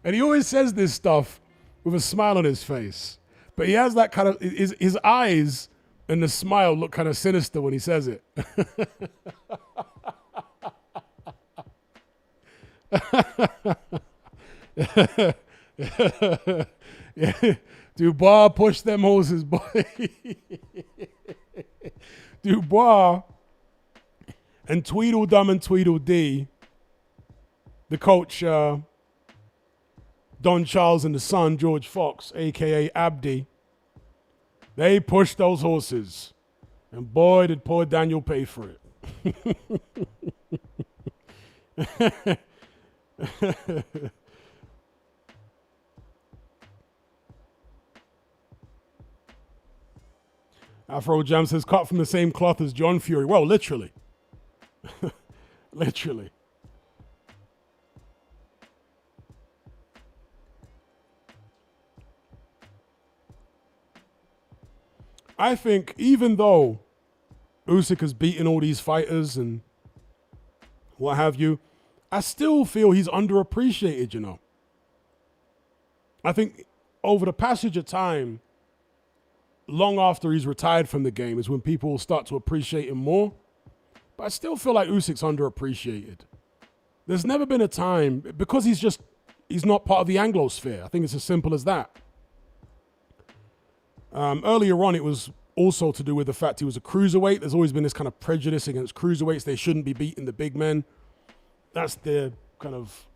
And he always says this stuff with a smile on his face. But he has that kind of, his eyes and the smile look kind of sinister when he says it. Yeah. Dubois, push them horses, boy. Dubois and Tweedledum and Tweedledee, the coach, Don Charles and the son, George Fox, a.k.a. Abdi, they pushed those horses. And boy, did poor Daniel pay for it. Afro Jam says, cut from the same cloth as John Fury. Well, literally. Literally. I think even though Usyk has beaten all these fighters and what have you, I still feel he's underappreciated, you know. I think over the passage of time, long after he's retired from the game, is when people will start to appreciate him more. But I still feel like Usyk's underappreciated. There's never been a time, because he's not part of the Anglosphere. I think it's as simple as that. Earlier on, it was also to do with the fact he was a cruiserweight. There's always been this kind of prejudice against cruiserweights. They shouldn't be beating the big men. That's the kind of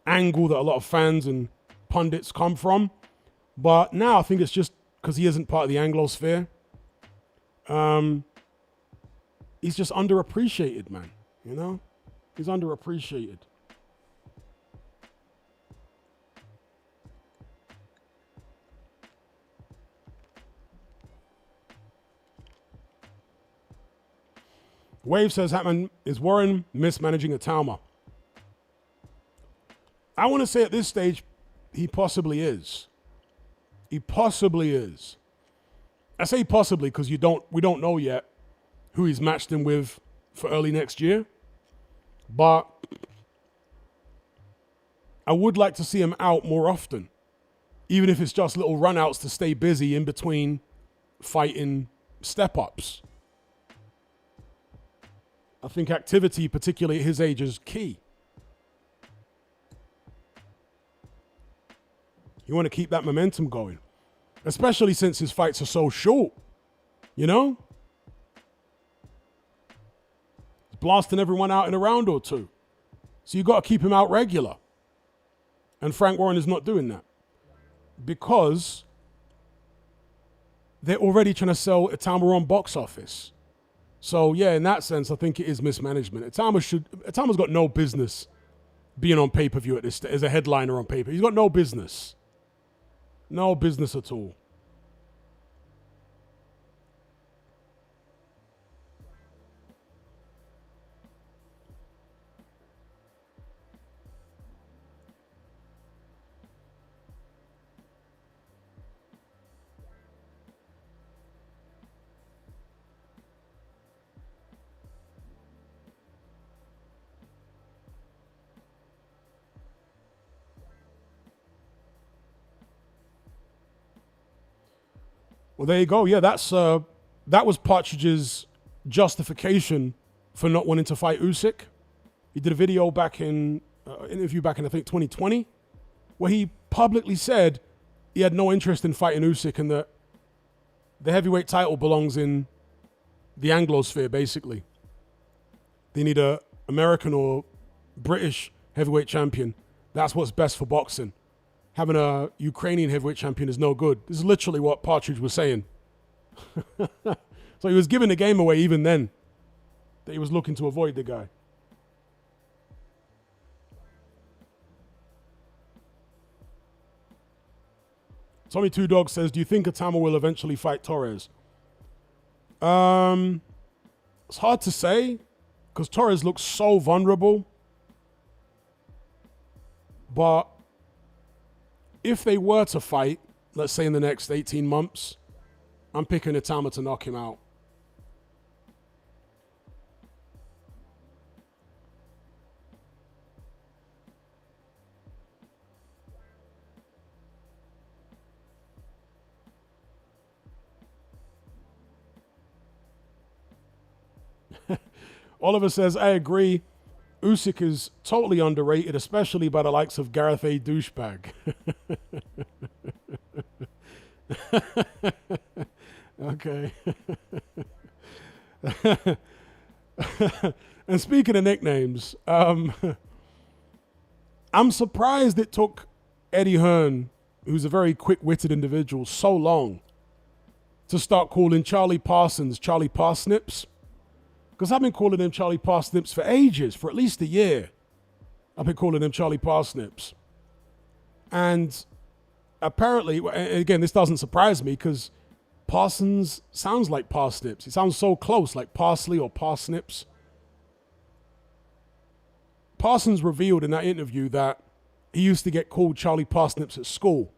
angle that a lot of fans and pundits come from. But now I think it's just because he isn't part of the Anglosphere. He's just underappreciated, man. You know? He's underappreciated. Wave says, Hatman, is Warren mismanaging Atama? I want to say at this stage, he possibly is. He possibly is. I say possibly because we don't know yet who he's matched him with for early next year. But I would like to see him out more often, even if it's just little run-outs to stay busy in between fighting step-ups. I think activity, particularly at his age, is key. You want to keep that momentum going, especially since his fights are so short, you know? He's blasting everyone out in a round or two. So you got to keep him out regular. And Frank Warren is not doing that because they're already trying to sell Atama on box office. So, yeah, in that sense, I think it is mismanagement. Atama's got no business being on pay-per-view at this as a headliner on pay-per-view. He's got no business. No business at all. Well, there you go. Yeah, that was Partridge's justification for not wanting to fight Usyk. He did a video back in, interview back in, I think, 2020, where he publicly said he had no interest in fighting Usyk and that the heavyweight title belongs in the Anglosphere, basically. They need a American or British heavyweight champion. That's what's best for boxing. Having a Ukrainian heavyweight champion is no good. This is literally what Partridge was saying. So he was giving the game away even then, that he was looking to avoid the guy. Tommy Two Dogs says, do you think Atama will eventually fight Torres? It's hard to say because Torres looks so vulnerable. But if they were to fight, let's say in the next 18 months, I'm picking Atama to knock him out. Oliver says, I agree. Usyk is totally underrated, especially by the likes of Gareth A. Douchebag. Okay. And speaking of nicknames, I'm surprised it took Eddie Hearn, who's a very quick-witted individual, so long to start calling Charlie Parsons Charlie Parsnips. Because I've been calling him Charlie Parsnips for ages, for at least a year. I've been calling him Charlie Parsnips. And apparently, again, this doesn't surprise me because Parsons sounds like parsnips. It sounds so close, like parsley or parsnips. Parsons revealed in that interview that he used to get called Charlie Parsnips at school.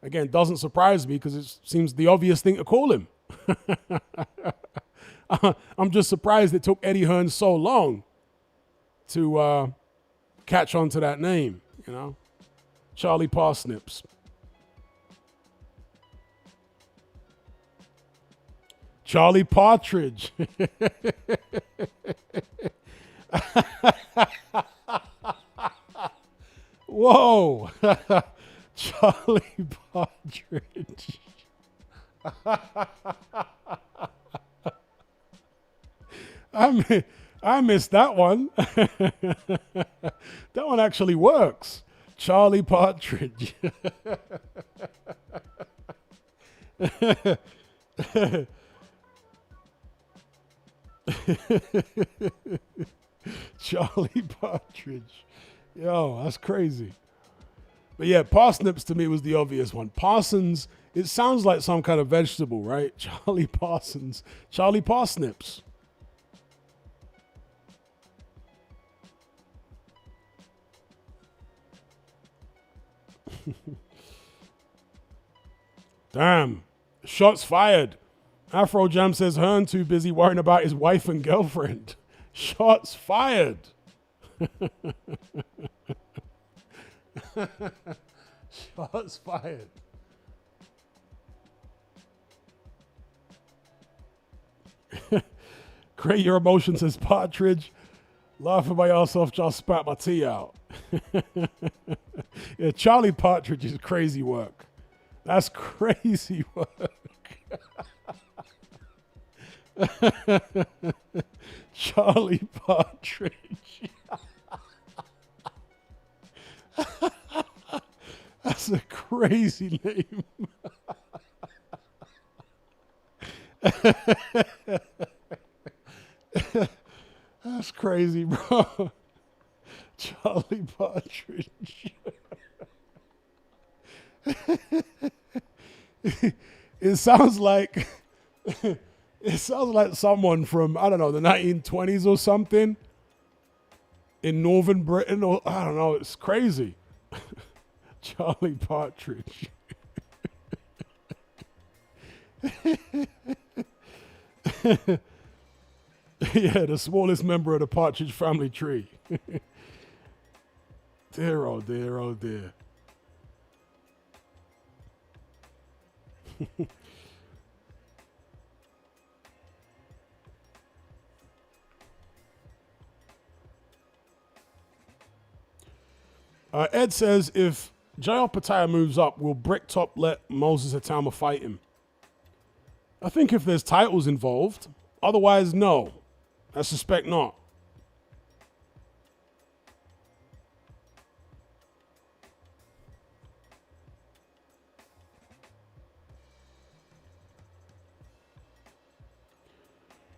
Again, doesn't surprise me because it seems the obvious thing to call him. I'm just surprised it took Eddie Hearn so long to catch on to that name, you know? Charlie Parsnips. Charlie Partridge. Whoa. Charlie Partridge. I missed that one. That one actually works. Charlie Partridge. Charlie Partridge. Yo, that's crazy. But yeah, parsnips to me was the obvious one. Parsons, it sounds like some kind of vegetable, right? Charlie Parsons. Charlie Parsnips. Damn. Shots fired. Afro Jam says Hearn too busy worrying about his wife and girlfriend. Shots fired. Shots fired. Create your emotions, says Partridge. Laughing my ass off, just spat my tea out. Yeah, Charlie Partridge is crazy work. That's crazy work. Charlie Partridge. That's a crazy name. That's crazy, bro. Charlie Partridge. It sounds like someone from, I don't know, the 1920s or something in northern Britain, or I don't know, it's crazy. Charlie Partridge. Yeah, the smallest member of the Partridge family tree. Dear, oh dear, oh dear. Ed says, if JR Pattaya moves up, will Bricktop let Moses Hatama fight him? I think if there's titles involved. Otherwise, no. I suspect not.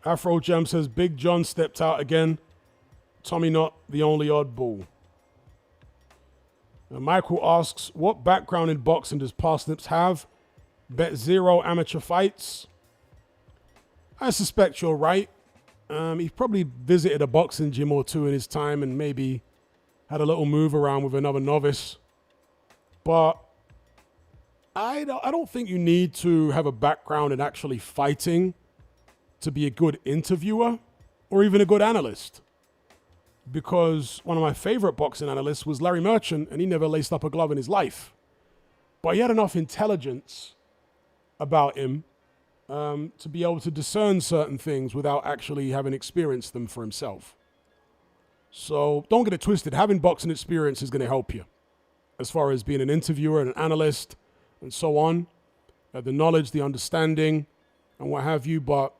Afro Jam says, Big John stepped out again. Tommy not the only oddball. Michael asks, what background in boxing does Parsnips have? Bet 0 amateur fights. I suspect you're right. He probably visited a boxing gym or two in his time and maybe had a little move around with another novice. But I don't think you need to have a background in actually fighting to be a good interviewer or even a good analyst. Because one of my favorite boxing analysts was Larry Merchant, and he never laced up a glove in his life. But he had enough intelligence about him to be able to discern certain things without actually having experienced them for himself. So don't get it twisted. Having boxing experience is going to help you as far as being an interviewer and an analyst and so on. The knowledge, the understanding, and what have you. But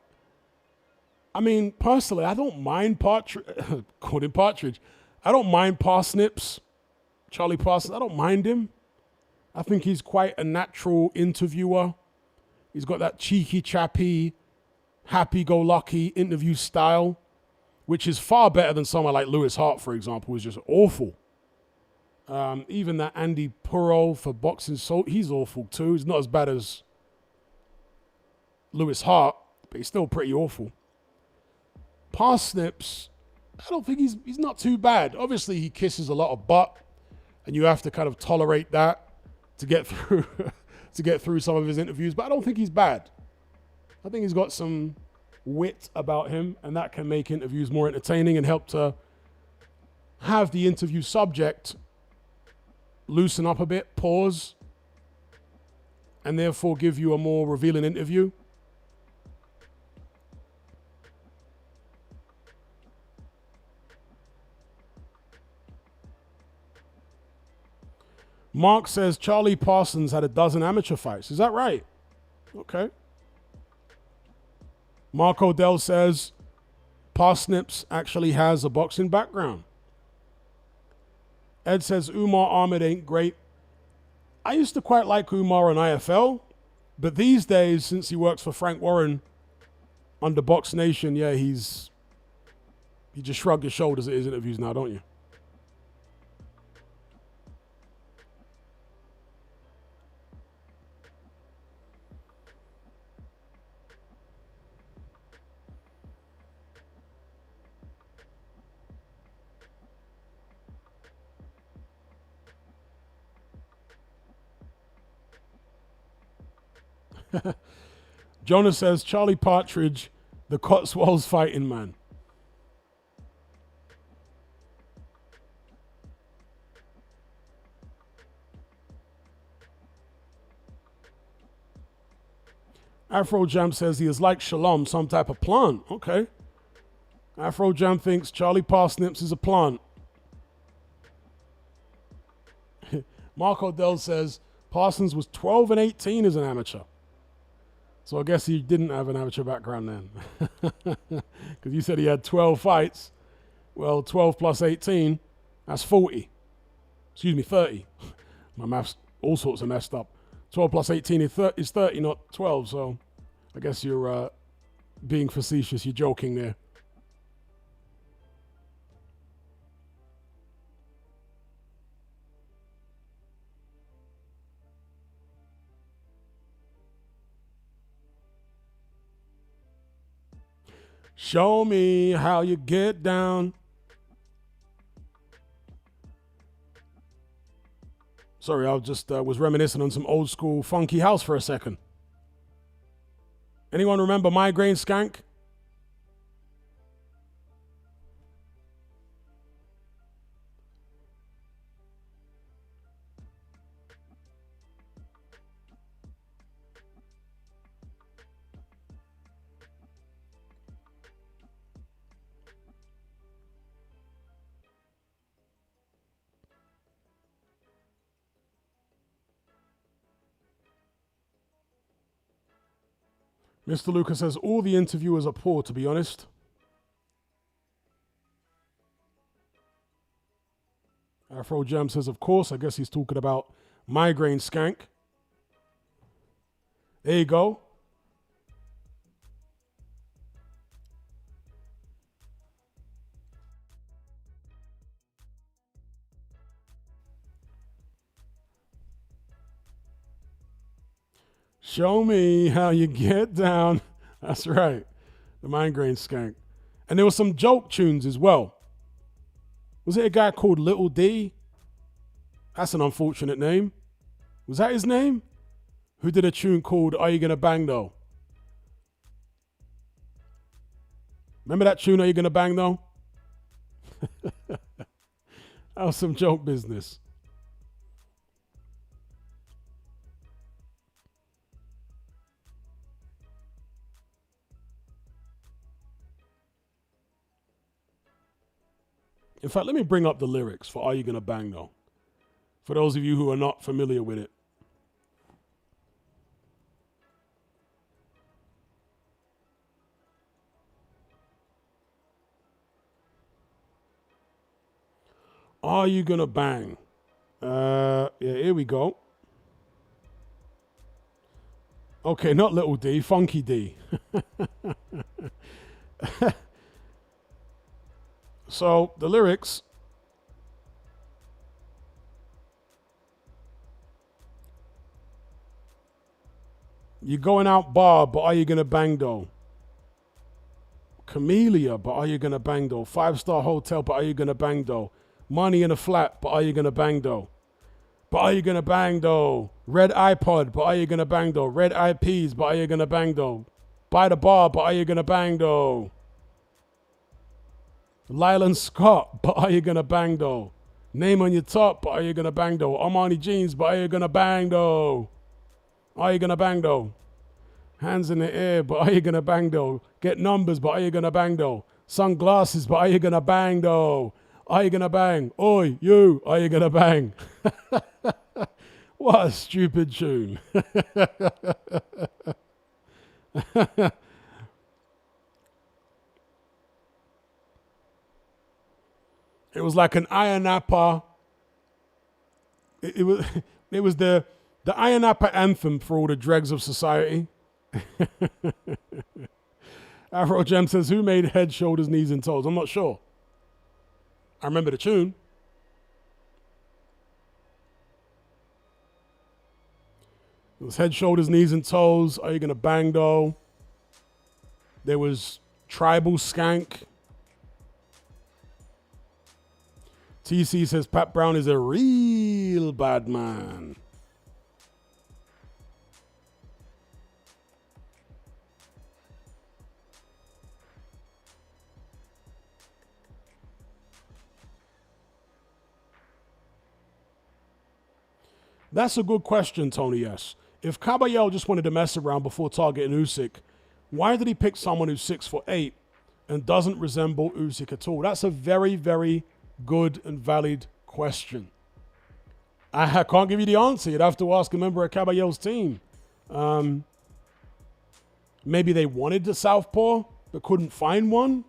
I mean, personally, I don't mind Partridge. I don't mind Parsnips, Charlie Parsons. I don't mind him. I think he's quite a natural interviewer. He's got that cheeky, chappy, happy-go-lucky interview style, which is far better than someone like Lewis Hart, for example, who's just awful. Even that Andy Puro for boxing, so he's awful too. He's not as bad as Lewis Hart, but he's still pretty awful. Parsnips, I don't think he's not too bad. Obviously, he kisses a lot of butt, and you have to kind of tolerate that to get through to get through some of his interviews. But I don't think he's bad. I think he's got some wit about him, and that can make interviews more entertaining and help to have the interview subject loosen up a bit, pause, and therefore give you a more revealing interview. Mark says Charlie Parsons had a dozen amateur fights. Is that right? Okay. Mark Odell says Parsnips actually has a boxing background. Ed says Umar Ahmed ain't great. I used to quite like Umar on IFL, but these days, since he works for Frank Warren under Box Nation, yeah, he just shrugged his shoulders at his interviews now, don't you? Jonas says Charlie Partridge, the Cotswolds fighting man. Afro Jam says he is like Shalom, some type of plant. Okay. Afro Jam thinks Charlie Parsnips is a plant. Mark Odell says Parsons was 12 and 18 as an amateur. So I guess he didn't have an amateur background then. Because you said he had 12 fights. Well, 12 plus 18, that's 40. Excuse me, 30. My math's all sorts of messed up. 12 plus 18 is 30, not 12. So I guess you're being facetious. You're joking there. Show me how you get down. Sorry, I just was reminiscing on some old school funky house for a second. Anyone remember Migraine Skank? Mr. Lucas says, all the interviewers are poor, to be honest. Afro Jam says, of course. I guess he's talking about migraine skank. There you go. Show me how you get down. That's right. The migraine skank. And there were some joke tunes as well. Was it a guy called Little D? That's an unfortunate name. Was that his name? Who did a tune called Are You Gonna Bang Though? Remember that tune, Are You Gonna Bang Though? That was some joke business. In fact, let me bring up the lyrics for Are You Gonna Bang Though? For those of you who are not familiar with it. Are you gonna bang? Yeah, here we go. Okay, not Little D, Funky D. So the lyrics. You're going out bar, but are you gonna bang though? Camellia, but are you gonna bang though? 5-star hotel, but are you gonna bang though? Money in a flat, but are you gonna bang though? But are you gonna bang though? Red iPod, but are you gonna bang though? Red IPs, but are you gonna bang though? By the bar, but are you gonna bang though? Lylan Scott, but are you gonna bang though? Name on your top, but are you gonna bang though? Armani jeans, but are you gonna bang though? Are you gonna bang though? Hands in the air, but are you gonna bang though? Get numbers, but are you gonna bang though? Sunglasses, but are you gonna bang though? Are you gonna bang? Oi, you, are you gonna bang? What a stupid tune. It was like an Ayanapa. It was it was the Ayanapa anthem for all the dregs of society. Afro Gem says, who made head, shoulders, knees, and toes? I'm not sure. I remember the tune. It was head, shoulders, knees, and toes. Are you gonna bang though? There was tribal skank. TC says Pat Brown is a real bad man. That's a good question, Tony S. If Caballero just wanted to mess around before targeting Usyk, why did he pick someone who's 6'8" and doesn't resemble Usyk at all? That's a very, very good and valid question. I can't give you the answer. You'd have to ask a member of Caballero's team. Maybe they wanted the southpaw but couldn't find one.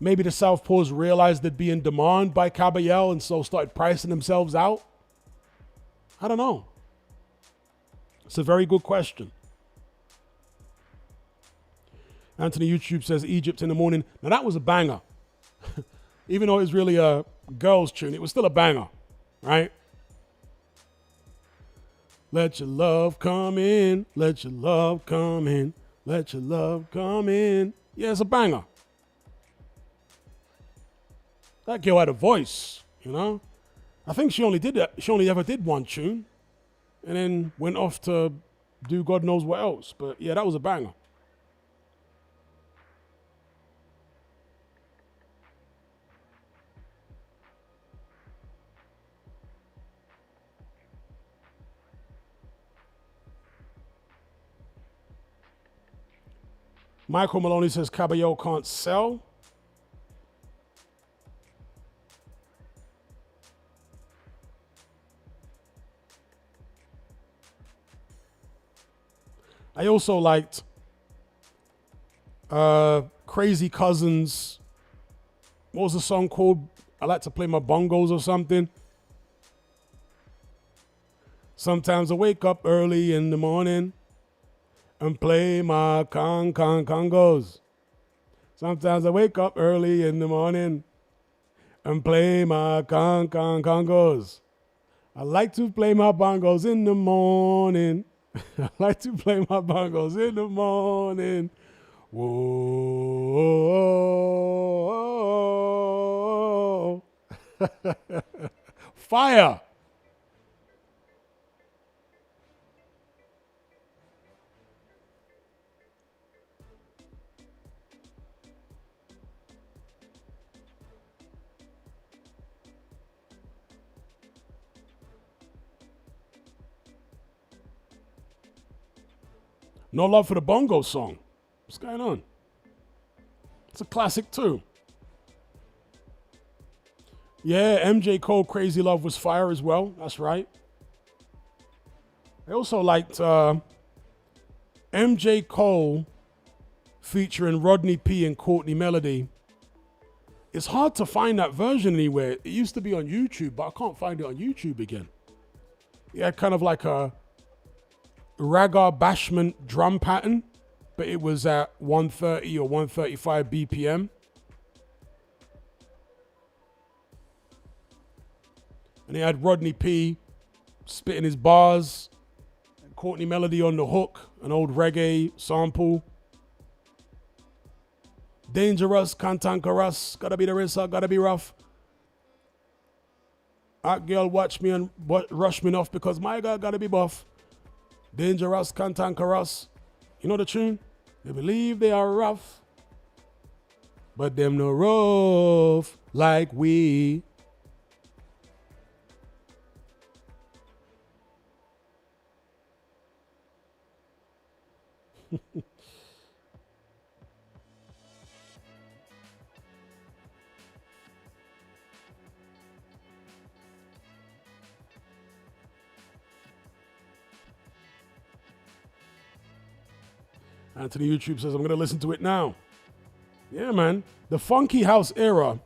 Maybe the southpaws realized they'd be in demand by Caballero and so started pricing themselves out. I don't know. It's a very good question. Anthony YouTube says Egypt in the morning. Now that was a banger. Even though it was really a girl's tune, it was still a banger, right? Let your love come in, let your love come in, let your love come in. Yeah, it's a banger. That girl had a voice, you know? I think she only did that. She only ever did one tune and then went off to do God knows what else. But yeah, that was a banger. Michael Maloney says Caballero can't sell. I also liked Crazy Cousins. What was the song called? I like to play my bongos or something. Sometimes I wake up early in the morning and play my congos. Sometimes I wake up early in the morning and play my congos. I like to play my bongos in the morning. I like to play my bongos in the morning. Whoa. Fire. No love for the bongo song. What's going on? It's a classic too. Yeah, MJ Cole, Crazy Love was fire as well. That's right. I also liked MJ Cole featuring Rodney P and Courtney Melody. It's hard to find that version anywhere. It used to be on YouTube, but I can't find it on YouTube again. Yeah, kind of like a Raga Bashment drum pattern, but it was at 130 or 135 BPM. And he had Rodney P spitting his bars, and Courtney Melody on the hook, an old reggae sample. Dangerous, cantankerous, gotta be the racer, gotta be rough. Hot girl watch me and rush me off because my guy gotta be buff. Dangerous, cantankerous. You know the tune? They believe they are rough, but them no rough like we. Anthony YouTube says, I'm going to listen to it now. Yeah, man. The funky house era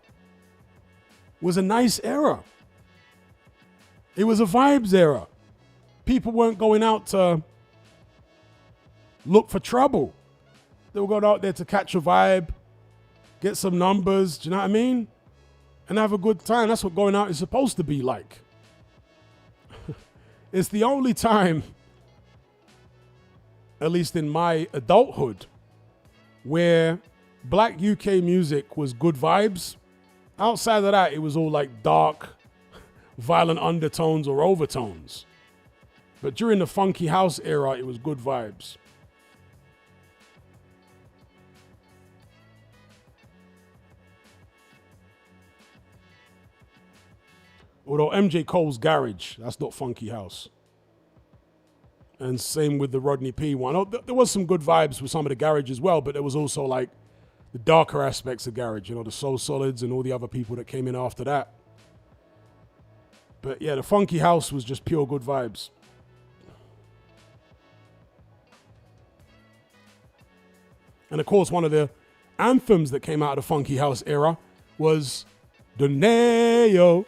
was a nice era. It was a vibes era. People weren't going out to look for trouble. They were going out there to catch a vibe, get some numbers, do you know what I mean? And have a good time. That's what going out is supposed to be like. It's the only time, at least in my adulthood, where black UK music was good vibes. Outside of that, it was all like dark, violent undertones or overtones. But during the funky house era, it was good vibes. Although MJ Cole's Garage, that's not funky house. And same with the Rodney P one. Oh, there was some good vibes with some of the garage as well, but there was also like the darker aspects of garage, you know, the Soul Solids and all the other people that came in after that. But yeah, the funky house was just pure good vibes. And of course, one of the anthems that came out of the funky house era was Doneo,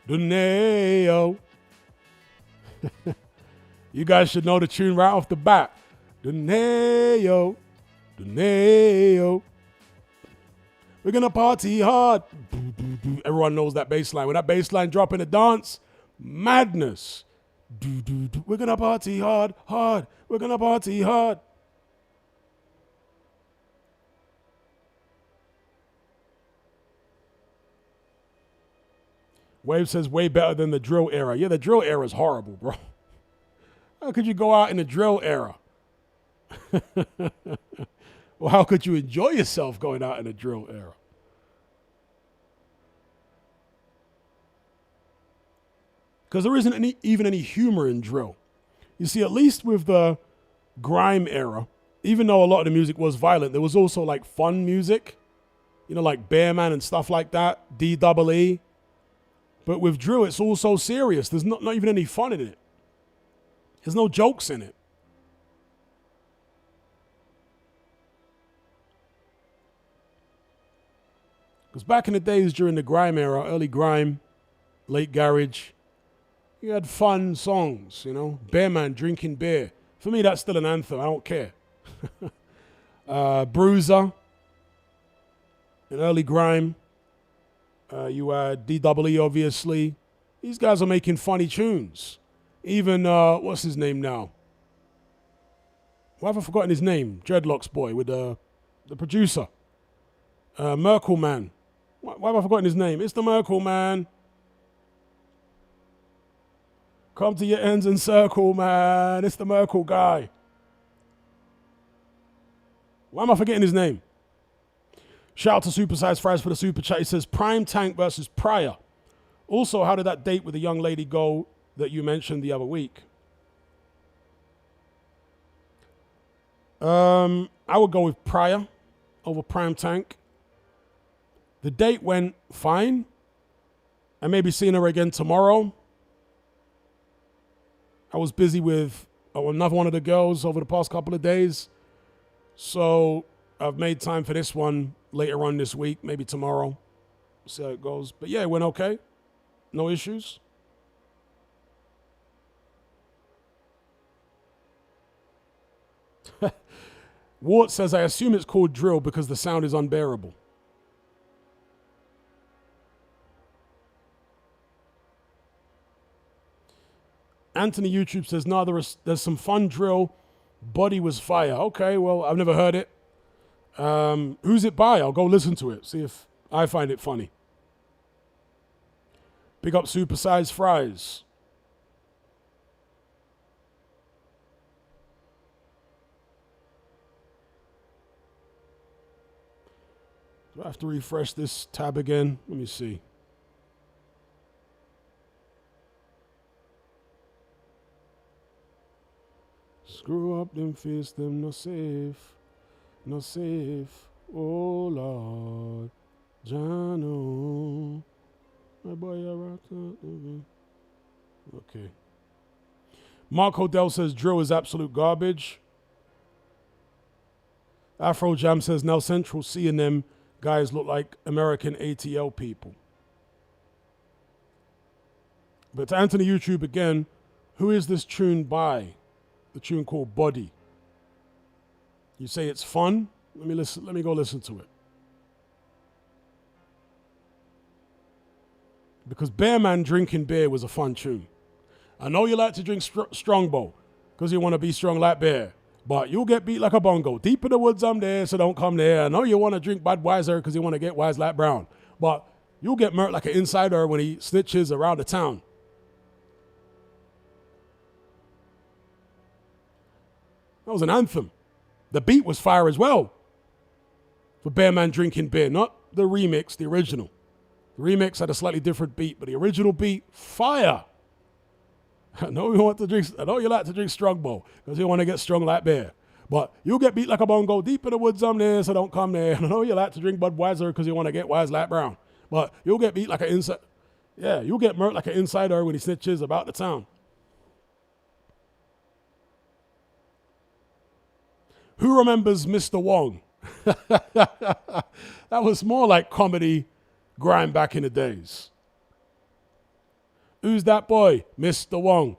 Doneo. You guys should know the tune right off the bat. Doneo, Doneo. We're gonna party hard. Everyone knows that bass line. When that bass line drop in the dance, madness. We're gonna party hard, hard. We're gonna party hard. Wave says way better than the drill era. Yeah, the drill era is horrible, bro. How could you go out in the drill era? Well, how could you enjoy yourself going out in the drill era? Because there isn't even any humor in drill. You see, at least with the grime era, even though a lot of the music was violent, there was also like fun music, you know, like Bearman and stuff like that, D-double-E. But with drill, it's all so serious. There's not even any fun in it. There's no jokes in it. Because back in the days during the grime era, early grime, late garage, you had fun songs, you know, Bear Man drinking beer. For me, that's still an anthem. I don't care. Bruiser, in early grime. You had DEE, obviously. These guys are making funny tunes. Even, what's his name now? Why have I forgotten his name? Dreadlocks boy with the producer. Merkel Man. Why have I forgotten his name? It's the Merkel Man. Come to your ends and circle, man. It's the Merkel guy. Why am I forgetting his name? Shout out to Supersize Fries for the super chat. He says Prime Tank versus Pryor. Also, how did that date with the young lady go that you mentioned the other week? I would go with Pryor over Prime Tank. The date went fine. I may be seeing her again tomorrow. I was busy with another one of the girls over the past couple of days. So I've made time for this one later on this week, maybe tomorrow. See how it goes. But yeah, it went okay. No issues. Wart says, I assume it's called drill because the sound is unbearable. Anthony YouTube says, no, there's some fun drill. Body was fire. Okay, well, I've never heard it. Who's it by? I'll go listen to it, see if I find it funny. Big up Supersize Fries. Do I have to refresh this tab again? Let me see. Screw up them fists, them no safe. No safe. Oh Lord. Jano. My boy, okay. Mark Hodell says drill is absolute garbage. Afro Jam says now Central seeing them guys look like American ATL people. But to Anthony YouTube again, who is this tune by? The tune called Body. You say it's fun? Let me go listen to it. Because Bear Man drinking beer was a fun tune. I know you like to drink Strongbow because you want to be strong like Bear, but you'll get beat like a bongo. Deep in the woods I'm there, so don't come there. I know you want to drink Budweiser because you want to get wise like Brown, but you'll get murked like an insider when he snitches around the town. That was an anthem. The beat was fire as well for Bear Man drinking beer, not the remix, the original. The remix had a slightly different beat, but the original beat, fire. I know you like to drink Strongbow because you want to get strong like Bear. But you'll get beat like a bongo. Deep in the woods I'm there, so don't come there. I know you like to drink Budweiser because you want to get wise like Brown. But you'll get beat like an insider. Yeah, you'll get murked like an insider when he snitches about the town. Who remembers Mr. Wong? That was more like comedy grime back in the days. Who's that boy? Mr. Wong.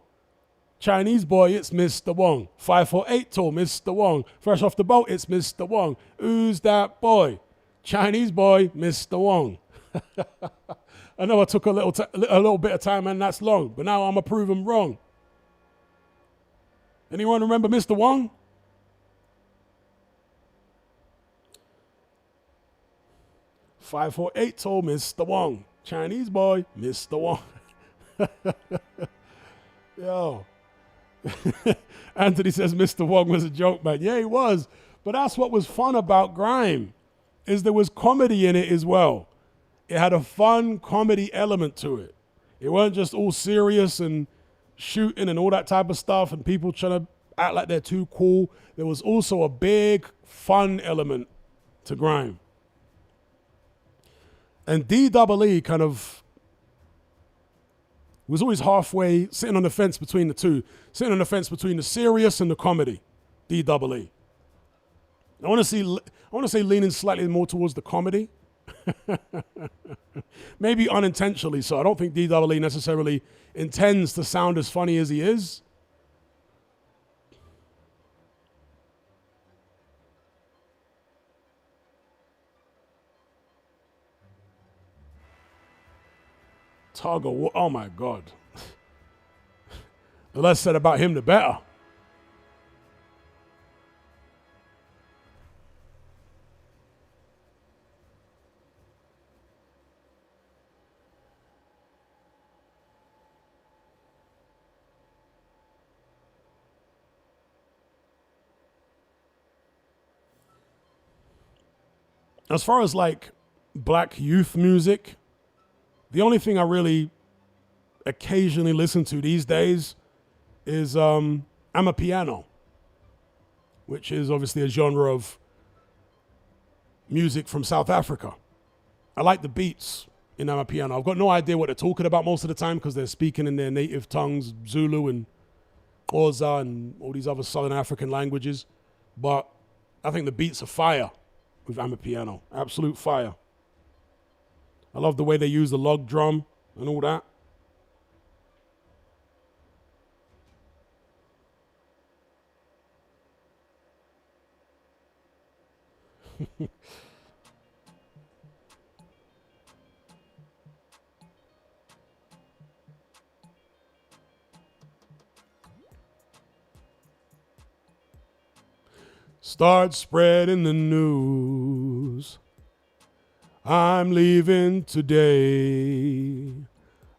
Chinese boy, it's Mr. Wong. 5'8" tall, Mr. Wong. Fresh off the boat, it's Mr. Wong. Who's that boy? Chinese boy, Mr. Wong. I know I took a little bit of time and that's long, but now I'm going to prove him wrong. Anyone remember Mr. Wong? Five, 4'8" tall, Mr. Wong. Chinese boy, Mr. Wong. Yo. Anthony says Mr. Wong was a joke, man. Yeah, he was. But that's what was fun about grime, is there was comedy in it as well. It had a fun comedy element to it. It wasn't just all serious and shooting and all that type of stuff and people trying to act like they're too cool. There was also a big fun element to grime. And DEE kind of was always halfway, sitting on the fence between the two, sitting on the fence between the serious and the comedy. DEE. I want to say leaning slightly more towards the comedy, Maybe unintentionally so. I don't think D Double E necessarily intends to sound as funny as he is. Tug of war. Oh my God. The less said about him, the better. As far as like black youth music, the only thing I really occasionally listen to these days is Amapiano, which is obviously a genre of music from South Africa. I like the beats in Amapiano. I've got no idea what they're talking about most of the time because they're speaking in their native tongues, Zulu and Xhosa and all these other Southern African languages. But I think the beats are fire with Amapiano. Absolute fire. I love the way they use the log drum and all that. Start spreading the news. I'm leaving today.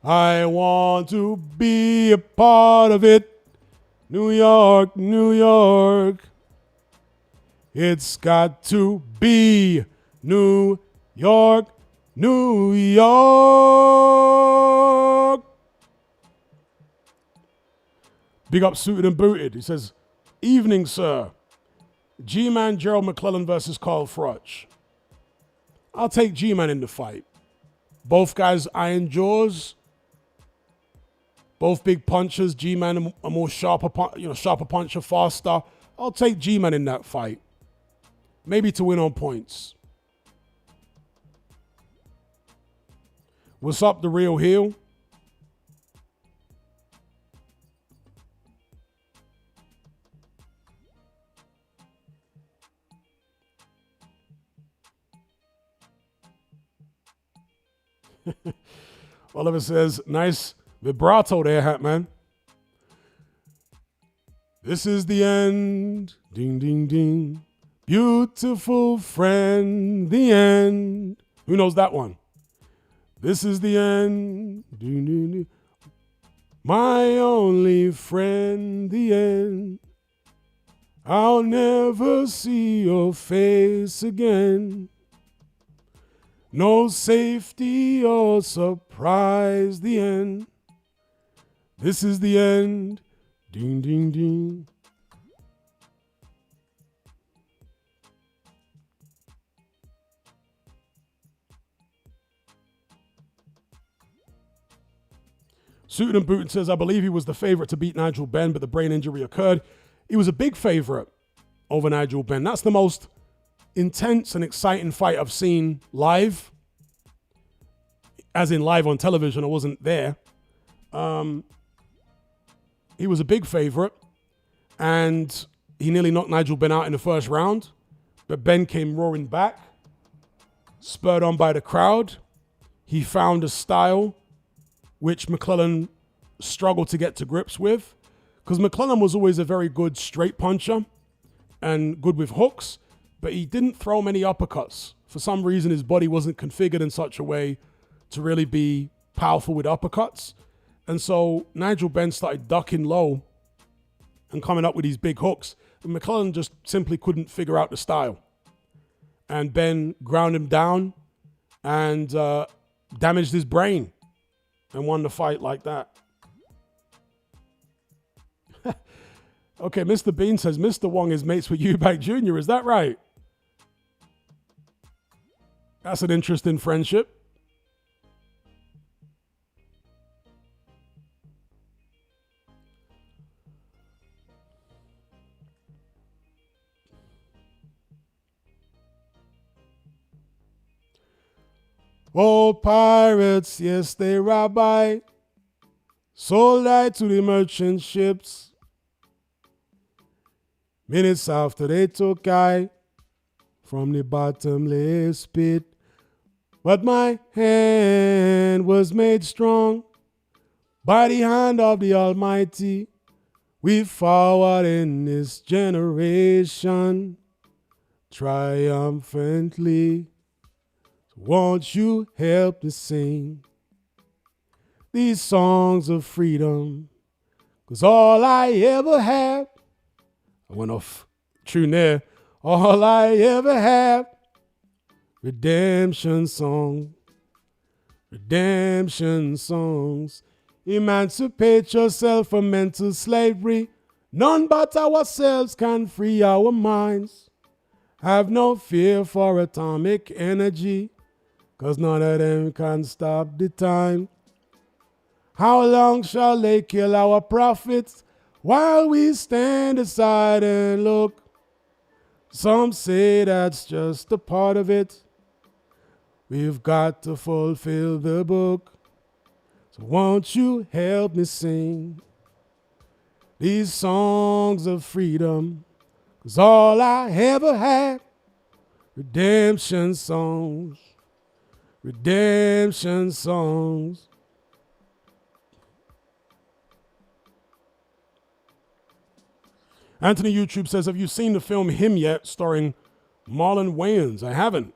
I want to be a part of it. New York, New York. It's got to be New York, New York. Big up Suited and Booted. He says, evening, sir. G-Man Gerald McClellan versus Carl Froch. I'll take G-Man in the fight. Both guys iron jaws. Both big punchers. G-Man a more sharper puncher, faster. I'll take G-Man in that fight. Maybe to win on points. What's up, the real heel? Oliver says, nice vibrato there, Hat Man. This is the end. Ding, ding, ding. Beautiful friend, the end. Who knows that one? This is the end. Ding, ding, ding. My only friend, the end. I'll never see your face again. No safety or surprise, the end. This is the end. Ding, ding, ding. Suited and Booted says, I believe he was the favorite to beat Nigel Benn, but the brain injury occurred. He was a big favorite over Nigel Benn. That's the most intense and exciting fight I've seen live, as in live on television. I wasn't there. He was a big favorite, and he nearly knocked Nigel Benn out in the first round, but Benn came roaring back, spurred on by the crowd. He found a style which McClellan struggled to get to grips with, because McClellan was always a very good straight puncher and good with hooks, but he didn't throw many uppercuts. For some reason, his body wasn't configured in such a way to really be powerful with uppercuts. And so Nigel Benn started ducking low and coming up with these big hooks. And McClellan just simply couldn't figure out the style. And Benn ground him down and damaged his brain and won the fight like that. Okay, Mr. Bean says, Mr. Wong is mates with Eubank Jr. Is that right? That's an interesting friendship. Old pirates, yes, they robbed I, sold I to the merchant ships. Minutes after they took I from the bottomless pit. But my hand was made strong by the hand of the Almighty. We forward in this generation triumphantly. So won't you help me sing these songs of freedom? 'Cause all I ever have, I went off tune there, all I ever have, redemption songs. Emancipate yourself from mental slavery. None but ourselves can free our minds. Have no fear for atomic energy, 'cause none of them can stop the time. How long shall they kill our prophets while we stand aside and look? Some say that's just a part of it. We've got to fulfill the book. So won't you help me sing these songs of freedom? 'Cause all I ever had, redemption songs. Anthony YouTube says, have you seen the film Him yet, starring Marlon Wayans? I haven't.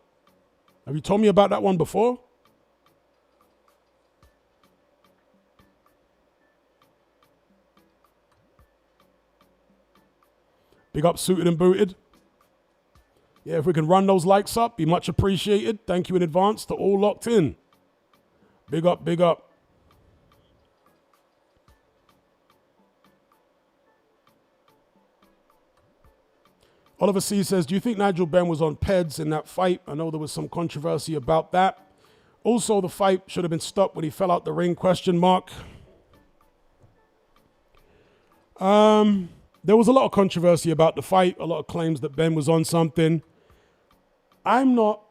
Have you told me about that one before? Big up Suited and Booted. Yeah, if we can run those likes up, be much appreciated. Thank you in advance to all locked in. Big up, big up. Oliver C says, do you think Nigel Benn was on PEDs in that fight? I know there was some controversy about that. Also, the fight should have been stopped when he fell out the ring, ? There was a lot of controversy about the fight, a lot of claims that Ben was on something. I'm not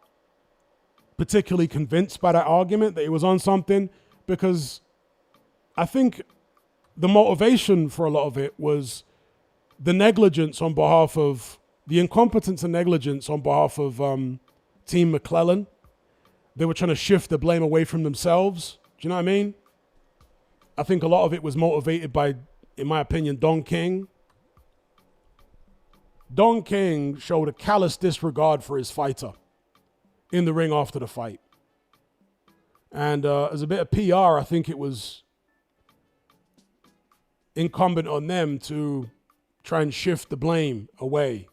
particularly convinced by that argument that he was on something, because I think the motivation for a lot of it was the negligence on behalf of, the incompetence and negligence on behalf of Team McClellan. They were trying to shift the blame away from themselves. Do you know what I mean? I think a lot of it was motivated by, in my opinion, Don King. Don King showed a callous disregard for his fighter in the ring after the fight. And as a bit of PR, I think it was incumbent on them to try and shift the blame away.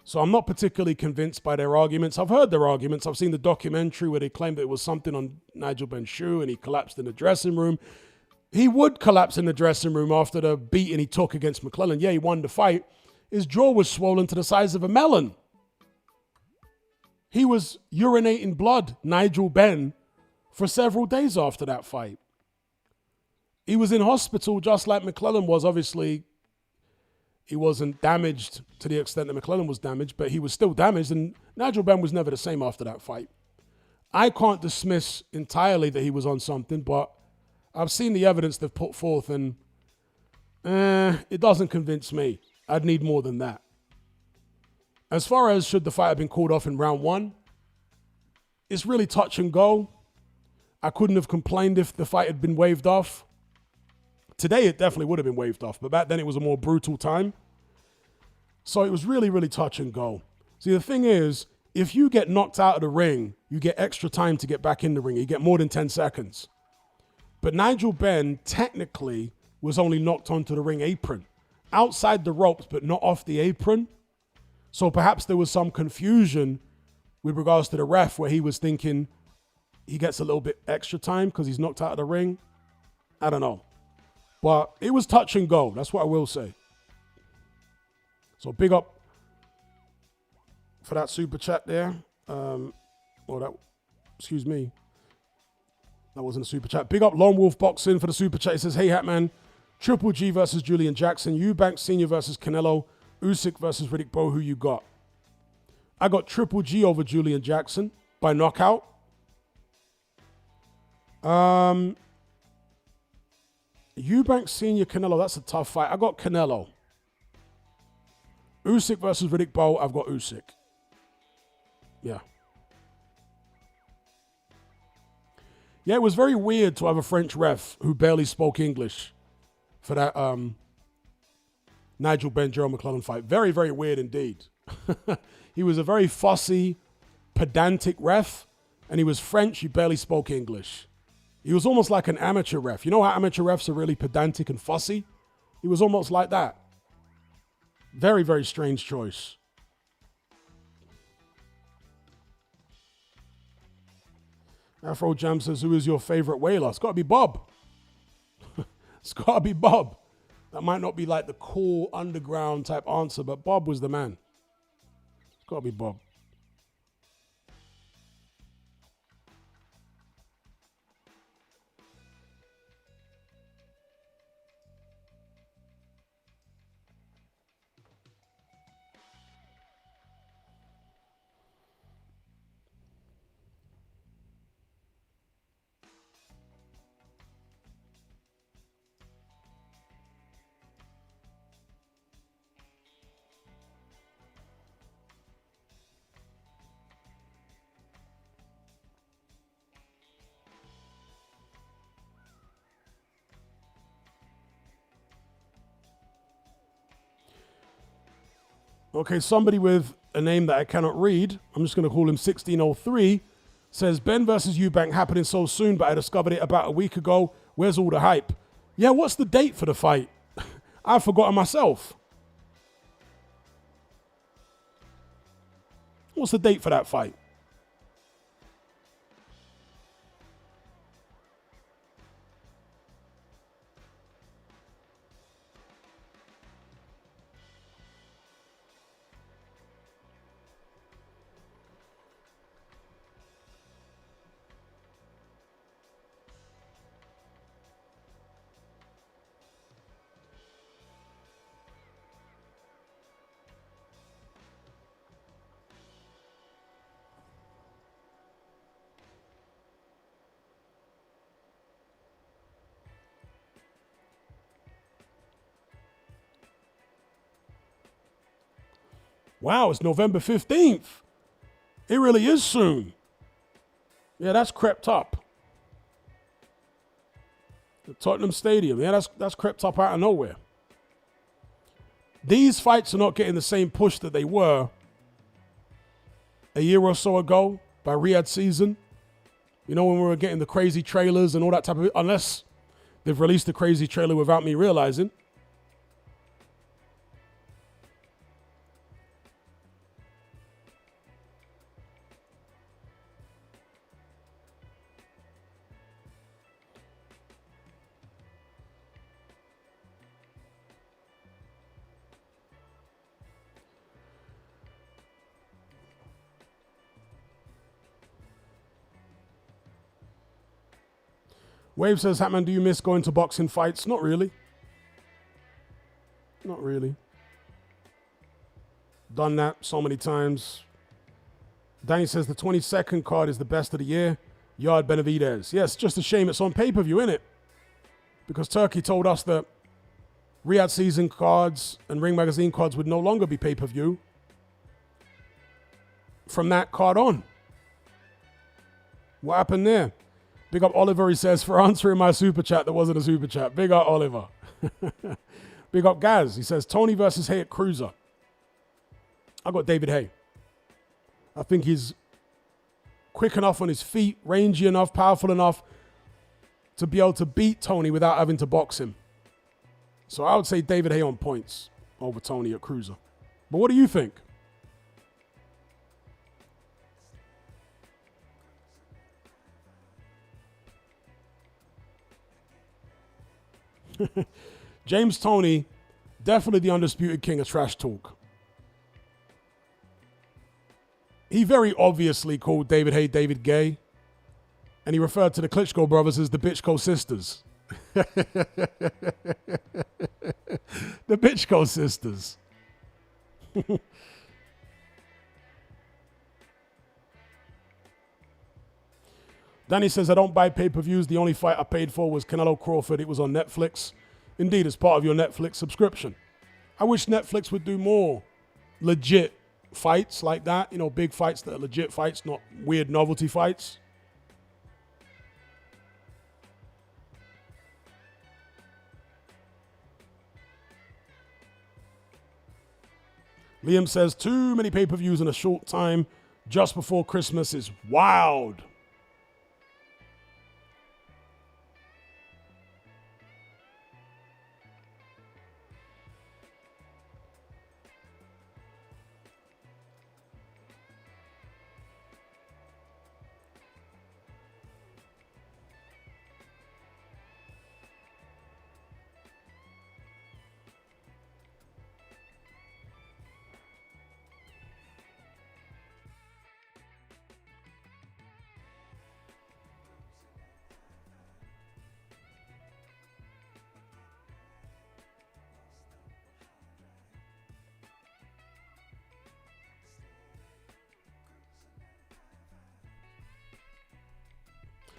So I'm not particularly convinced by their arguments. I've heard their arguments. I've seen the documentary where they claimed that it was something on Nigel Benn's shoe and he collapsed in the dressing room. He would collapse in the dressing room after the beating he took against McClellan. Yeah, he won the fight. His jaw was swollen to the size of a melon. He was urinating blood, Nigel Benn, for several days after that fight. He was in hospital just like McClellan was. Obviously, he wasn't damaged to the extent that McClellan was damaged, but he was still damaged, and Nigel Benn was never the same after that fight. I can't dismiss entirely that he was on something, but I've seen the evidence they've put forth, and it doesn't convince me. I'd need more than that. As far as should the fight have been called off in round one, it's really touch and go. I couldn't have complained if the fight had been waved off. Today, it definitely would have been waved off, but back then it was a more brutal time. So it was really, really touch and go. See, the thing is, if you get knocked out of the ring, you get extra time to get back in the ring. You get more than 10 seconds. But Nigel Benn technically was only knocked onto the ring apron, outside the ropes, but not off the apron. So perhaps there was some confusion with regards to the ref where he was thinking he gets a little bit extra time because he's knocked out of the ring. I don't know. But it was touch and go. That's what I will say. So big up for that super chat there. Excuse me. That wasn't a super chat. Big up Lone Wolf Boxing for the super chat. He says, hey, Hatman, Triple G versus Julian Jackson, Eubanks Sr. versus Canelo, Usyk versus Riddick Bowe. Who you got? I got Triple G over Julian Jackson by knockout. Eubank Senior Canelo, that's a tough fight. I got Canelo. Usyk versus Riddick Bowe, I've got Usyk. Yeah. Yeah, it was very weird to have a French ref who barely spoke English for that Nigel Benn-Gerald McClellan fight. Very, very weird indeed. He was a very fussy, pedantic ref, and he was French, he barely spoke English. He was almost like an amateur ref. You know how amateur refs are really pedantic and fussy? He was almost like that. Very, very strange choice. Afro Jam says, who is your favorite whaler? It's got to be Bob. It's got to be Bob. That might not be like the cool underground type answer, but Bob was the man. It's got to be Bob. Okay, somebody with a name that I cannot read, I'm just going to call him 1603, says, Ben versus Eubank happening so soon, but I discovered it about a week ago. Where's all the hype? Yeah, what's the date for the fight? I've forgotten myself. What's the date for that fight? Wow, it's November 15th. It really is soon. Yeah, that's crept up. The Tottenham Stadium. Yeah, that's crept up out of nowhere. These fights are not getting the same push that they were a year or so ago by Riyadh season. You know, when we were getting the crazy trailers and all that type of, unless they've released the crazy trailer without me realizing. Wave says, Hatman, do you miss going to boxing fights? Not really. Not really. Done that so many times. Danny says the 22nd card is the best of the year. Yard Benavidez. Yes, just a shame it's on pay-per-view, isn't it? Because Turkey told us that Riyadh season cards and Ring Magazine cards would no longer be pay-per-view from that card on. What happened there? Big up Oliver, he says, for answering my super chat that wasn't a super chat. Big up Oliver. Big up Gaz. He says, Tony versus Hay at Cruiser. I got David Hay. I think he's quick enough on his feet, rangy enough, powerful enough to be able to beat Tony without having to box him. So I would say David Hay on points over Tony at Cruiser. But what do you think? James Toney, definitely the undisputed king of trash talk. He very obviously called David Hay David Gay, and he referred to the Klitschko brothers as the Bitchko sisters. The Bitchko sisters. Danny says, I don't buy pay-per-views. The only fight I paid for was Canelo Crawford. It was on Netflix. Indeed, as part of your Netflix subscription. I wish Netflix would do more legit fights like that. You know, big fights that are legit fights, not weird novelty fights. Liam says, too many pay-per-views in a short time just before Christmas is wild.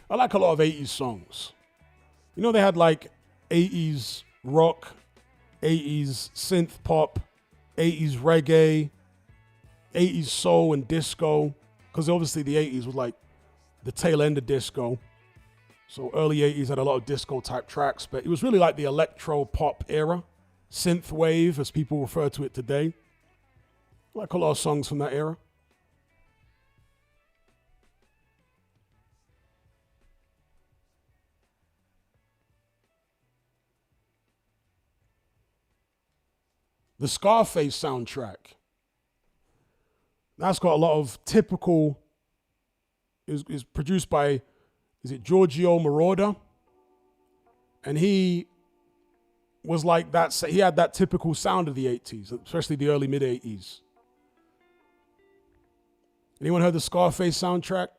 I like a lot of 80s songs. You know, they had like 80s rock, 80s synth pop, 80s reggae, 80s soul and disco. Because obviously the 80s was like the tail end of disco. So early 80s had a lot of disco type tracks, but it was really like the electro pop era. Synth wave, as people refer to it today. I like a lot of songs from that era. The Scarface soundtrack. That's got a lot of typical, is produced by, is it Giorgio Moroder? And he was like that, he had that typical sound of the 80s, especially the early mid 80s. Anyone heard the Scarface soundtrack?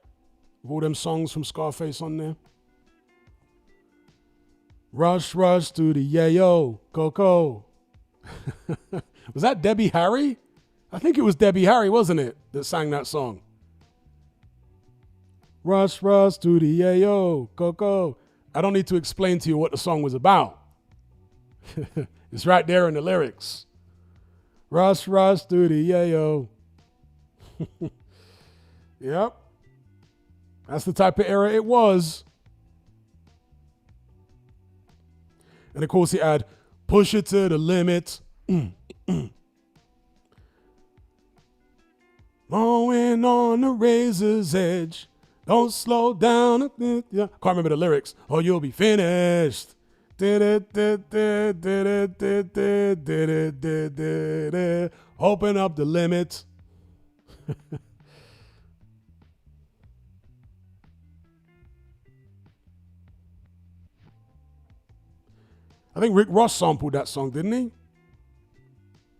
With all them songs from Scarface on there? Rush, rush to the yayo, go. Was that Debbie Harry? I think it was Debbie Harry, wasn't it, that sang that song? Rush, rush to the yayo, go. I don't need to explain to you what the song was about. It's right there in the lyrics. Rush, rush to the yayo. Yep. That's the type of era it was. And of course, he had Push It to the Limit. Going on the razor's edge. Don't slow down. Can't remember the lyrics. Or you'll be finished. Open up the limit. I think Rick Ross sampled that song, didn't he?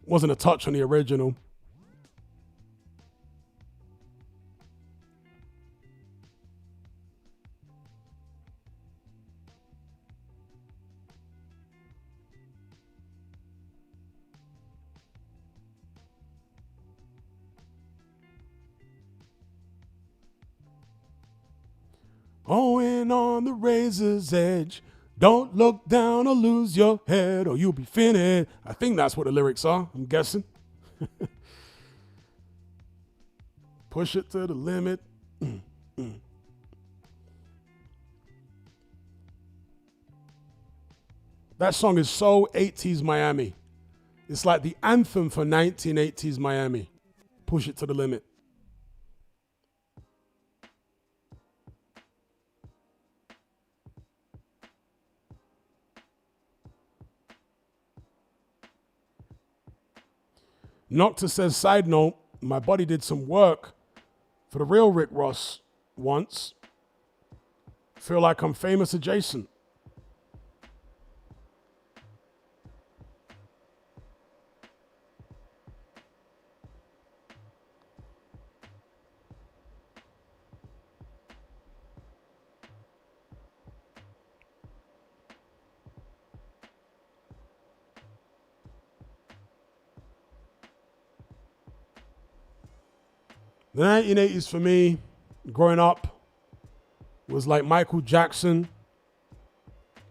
Wasn't a touch on the original. Going on the razor's edge. Don't look down or lose your head or you'll be finished. I think that's what the lyrics are, I'm guessing. Push it to the limit. That song is so 80s Miami. It's like the anthem for 1980s Miami. Push it to the limit. Nocta says, side note, my buddy did some work for the real Rick Ross once. Feel like I'm famous adjacent. The 1980s for me, growing up, was like Michael Jackson,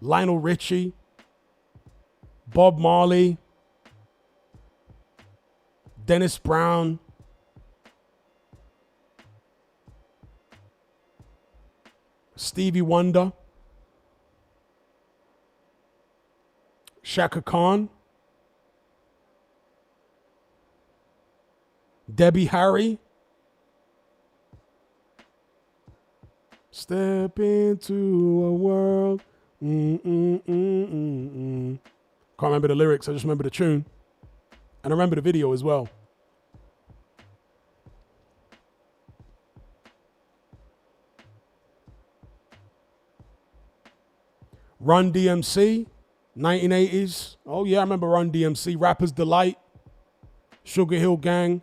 Lionel Richie, Bob Marley, Dennis Brown, Stevie Wonder, Shaka Khan, Debbie Harry. Step into a world. Can't remember the lyrics, I just remember the tune. And I remember the video as well. Run DMC, 1980s. Oh yeah, I remember Run DMC. Rapper's Delight, Sugar Hill Gang.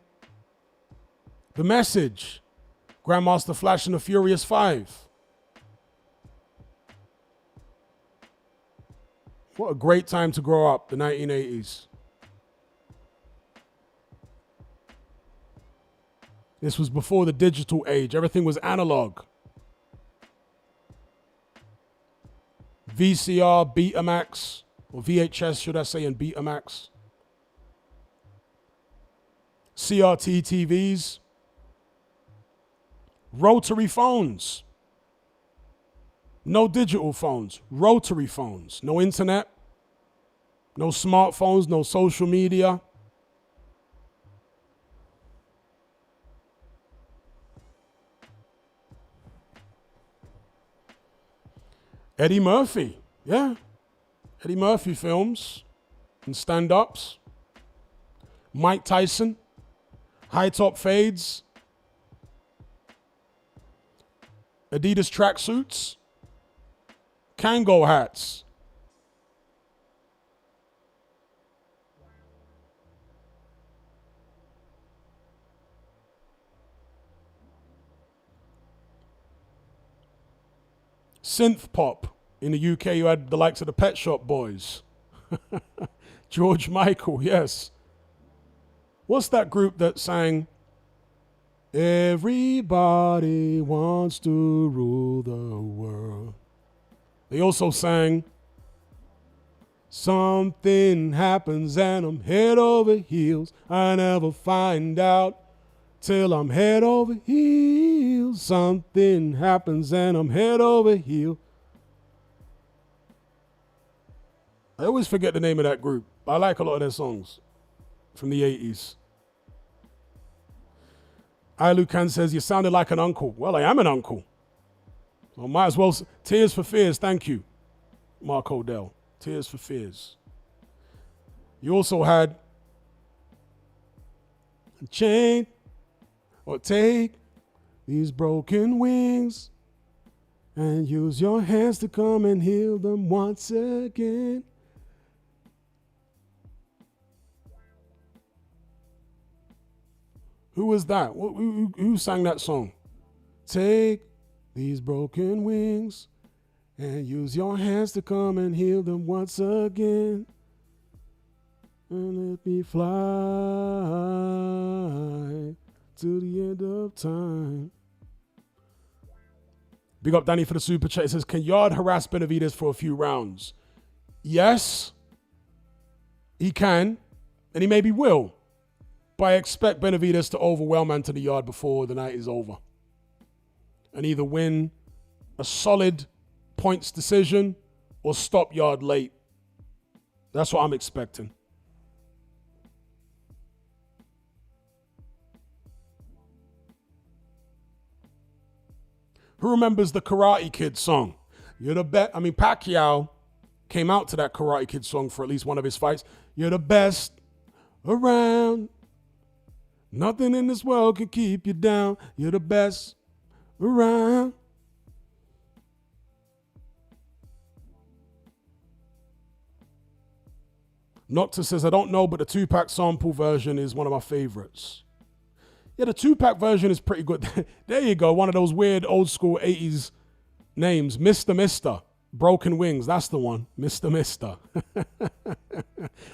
The Message, Grandmaster Flash and the Furious Five. What a great time to grow up, the 1980s. This was before the digital age. Everything was analog. VCR, Betamax, or VHS, should I say, and Betamax. CRT TVs. Rotary phones. No digital phones. Rotary phones. No internet. No smartphones. No social media. Eddie Murphy. Yeah. Eddie Murphy films and stand-ups. Mike Tyson. High top fades. Adidas tracksuits. Kango hats. Synth pop. In the UK, you had the likes of the Pet Shop Boys. George Michael, yes. What's that group that sang, "Everybody wants to rule the world"? They also sang, "Something happens and I'm head over heels. I never find out till I'm head over heels. Something happens and I'm head over heels." I always forget the name of that group. I like a lot of their songs from the 80s. Ilukan says, "You sounded like an uncle." Well, I am an uncle. So might as well. Tears for Fears, thank you, Mark Odell. Tears for Fears. You also had "Chain or Take These Broken Wings and Use Your Hands to Come and Heal Them Once Again." Who was that? Who sang that song? Take these broken wings and use your hands to come and heal them once again. And let me fly to the end of time. Big up Danny for the super chat. It says, "Can Yard harass Benavidez for a few rounds?" Yes, he can, and he maybe will. But I expect Benavidez to overwhelm Anthony Yard before the night is over. And either win a solid points decision or stop Yard late. That's what I'm expecting. Who remembers the Karate Kid song? You're the best. I mean, Pacquiao came out to that Karate Kid song for at least one of his fights. You're the best around. Nothing in this world can keep you down. You're the best around. Nocta says, "I don't know, but the Tupac sample version is one of my favorites." Yeah, the Tupac version is pretty good. There you go. One of those weird old school 80s names. Mr. Mister. Broken Wings. That's the one. Mr. Mister.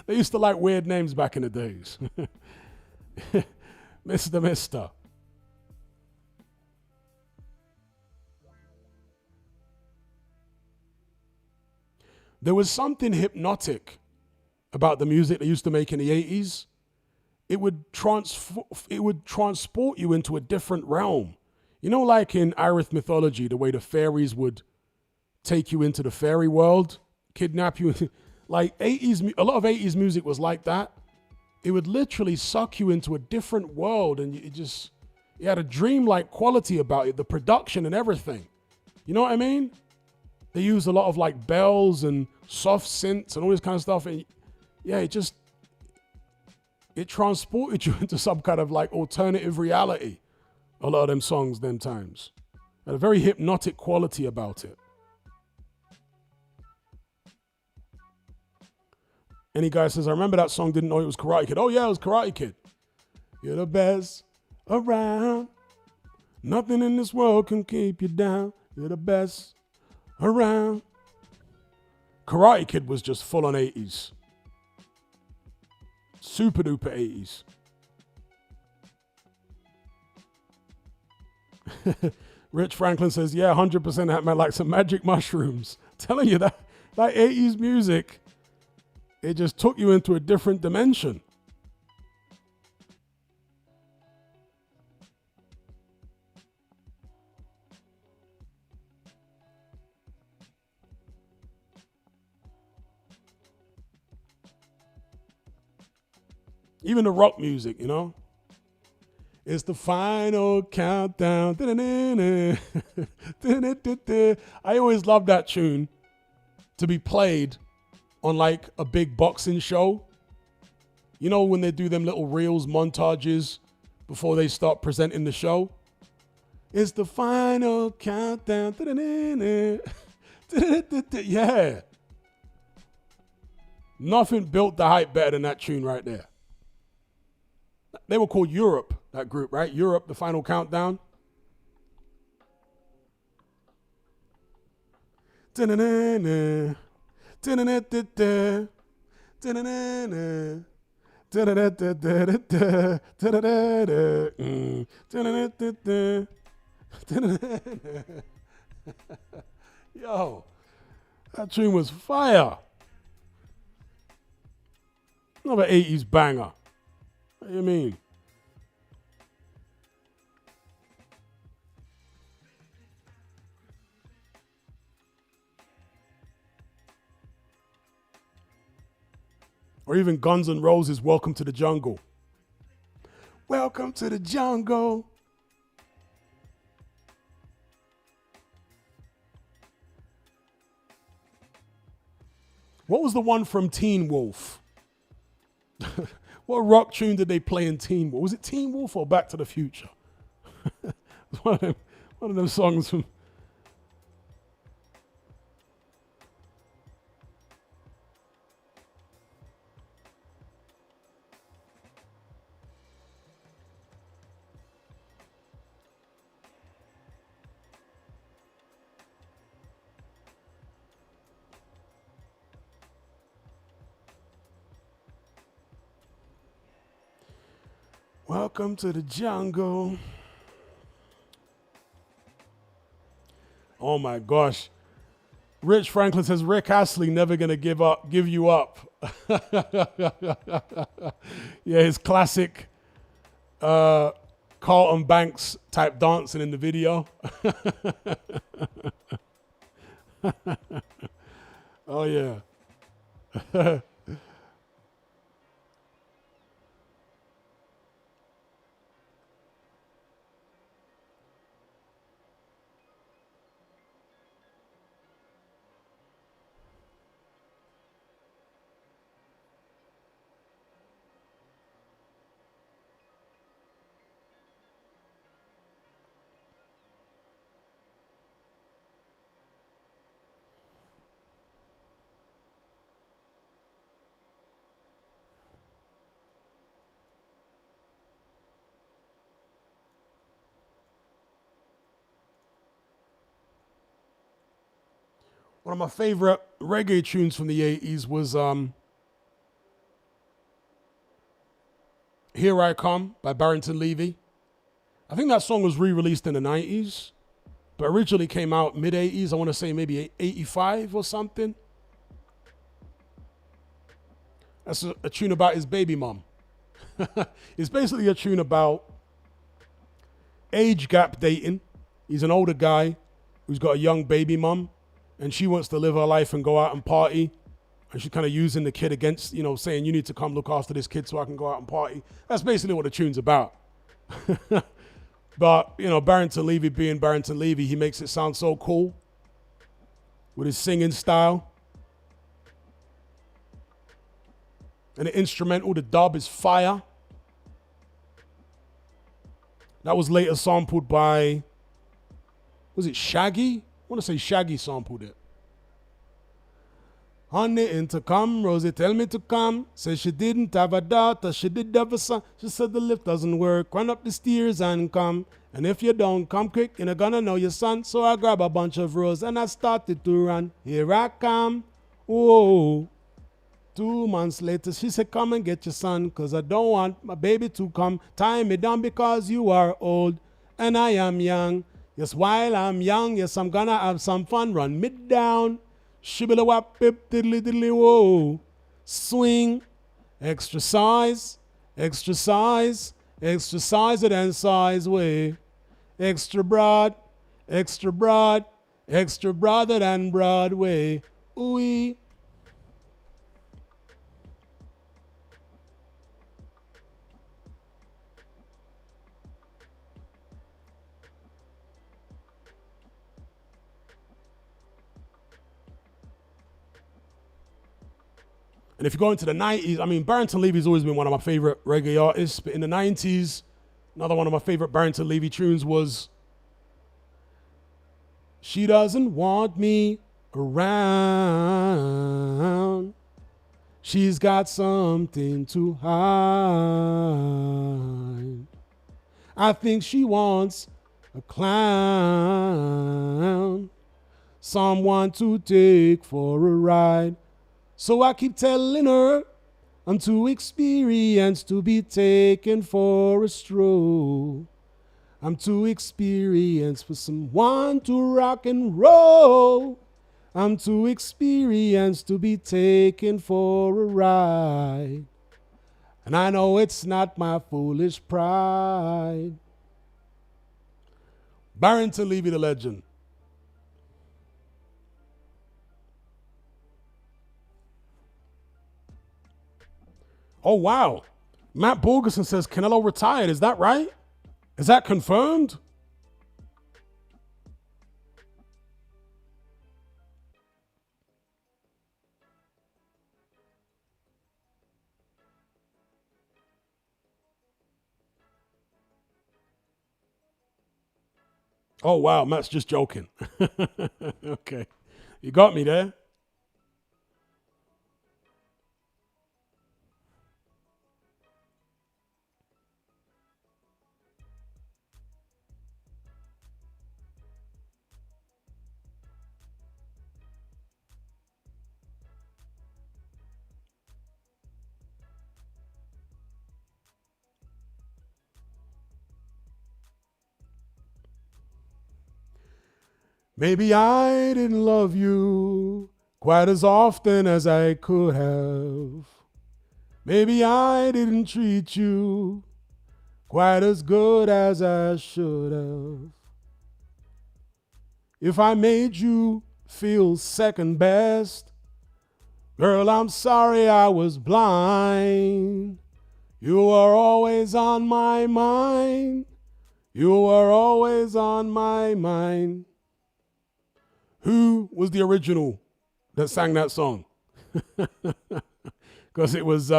They used to like weird names back in the days. Mr. Mister. There was something hypnotic about the music they used to make in the 80s. It would transport you into a different realm. You know, like in Irish mythology, the way the fairies would take you into the fairy world, kidnap you. Like 80s, a lot of 80s music was like that. It would literally suck you into a different world, and it had a dreamlike quality about it, the production and everything. You know what I mean? They used a lot of like bells and soft synths and all this kind of stuff. And yeah, it transported you into some kind of like alternative reality. A lot of them songs, them times. Had a very hypnotic quality about it. Any guy says, I remember that song, didn't know it was Karate Kid. Oh yeah, it was Karate Kid. You're the best around. Nothing in this world can keep you down. You're the best around. Karate Kid was just full on 80s. Super duper 80s. Rich Franklin says, yeah, 100% had like some magic mushrooms. Telling you that 80s music, it just took you into a different dimension. Even the rock music, you know? It's the final countdown. I always loved that tune to be played on like a big boxing show. You know, when they do them little reels, montages before they start presenting the show? It's the final countdown. Yeah. Nothing built the hype better than that tune right there. They were called Europe, that group, right? Europe, the final countdown. Yo, that tune was fire. Another 80s banger. What do you mean? Or even Guns N' Roses' Welcome to the Jungle. Welcome to the jungle. What was the one from Teen Wolf? What rock tune did they play in Teen Wolf? Was it Teen Wolf or Back to the Future? It was one of them songs from... Welcome to the jungle. Oh my gosh. Rich Franklin says Rick Astley never gonna give you up. Yeah, his classic Carlton Banks type dancing in the video. Oh yeah. One of my favorite reggae tunes from the 80s was Here I Come by Barrington Levy. I think that song was re-released in the 90s, but originally came out mid-80s. I want to say maybe 85 or something. That's a tune about his baby mom. It's basically a tune about age gap dating. He's an older guy who's got a young baby mom, and she wants to live her life and go out and party. And she's kind of using the kid against, saying, you need to come look after this kid so I can go out and party. That's basically what the tune's about. But, Barrington Levy being Barrington Levy, he makes it sound so cool with his singing style. And the instrumental, the dub is fire. That was later sampled by, was it Shaggy? I want to say Shaggy sampled it. On the intercom, Rosie tell me to come. Says she didn't have a daughter, she did have a son. She said the lift doesn't work, run up the stairs and come. And if you don't come quick, you're not gonna know your son. So I grab a bunch of roses and I started to run. Here I come, whoa. 2 months later, she said, come and get your son, cause I don't want my baby to come. Tie me down because you are old and I am young. Yes, while I'm young, yes, I'm gonna have some fun. Run me down. Shibbly wap pip diddly diddly whoa. Swing. Extra size. Extra size. Extra size and size way. Extra broad. Extra broad. Extra broader than Broadway. Ooh. And if you go into the 90s, Barrington Levy's always been one of my favorite reggae artists, but in the 90s, another one of my favorite Barrington Levy tunes was She Doesn't Want Me Around. She's got something to hide. I think she wants a clown, someone to take for a ride. So I keep telling her I'm too experienced to be taken for a stroll. I'm too experienced for someone to rock and roll. I'm too experienced to be taken for a ride. And I know it's not my foolish pride. Barrington Levy, the legend. Oh, wow. Matt Borgerson says Canelo retired. Is that right? Is that confirmed? Oh, wow. Matt's just joking. Okay. You got me there. Maybe I didn't love you quite as often as I could have. Maybe I didn't treat you quite as good as I should have. If I made you feel second best, girl, I'm sorry I was blind. You were always on my mind. You were always on my mind. Who was the original that sang that song? Because it was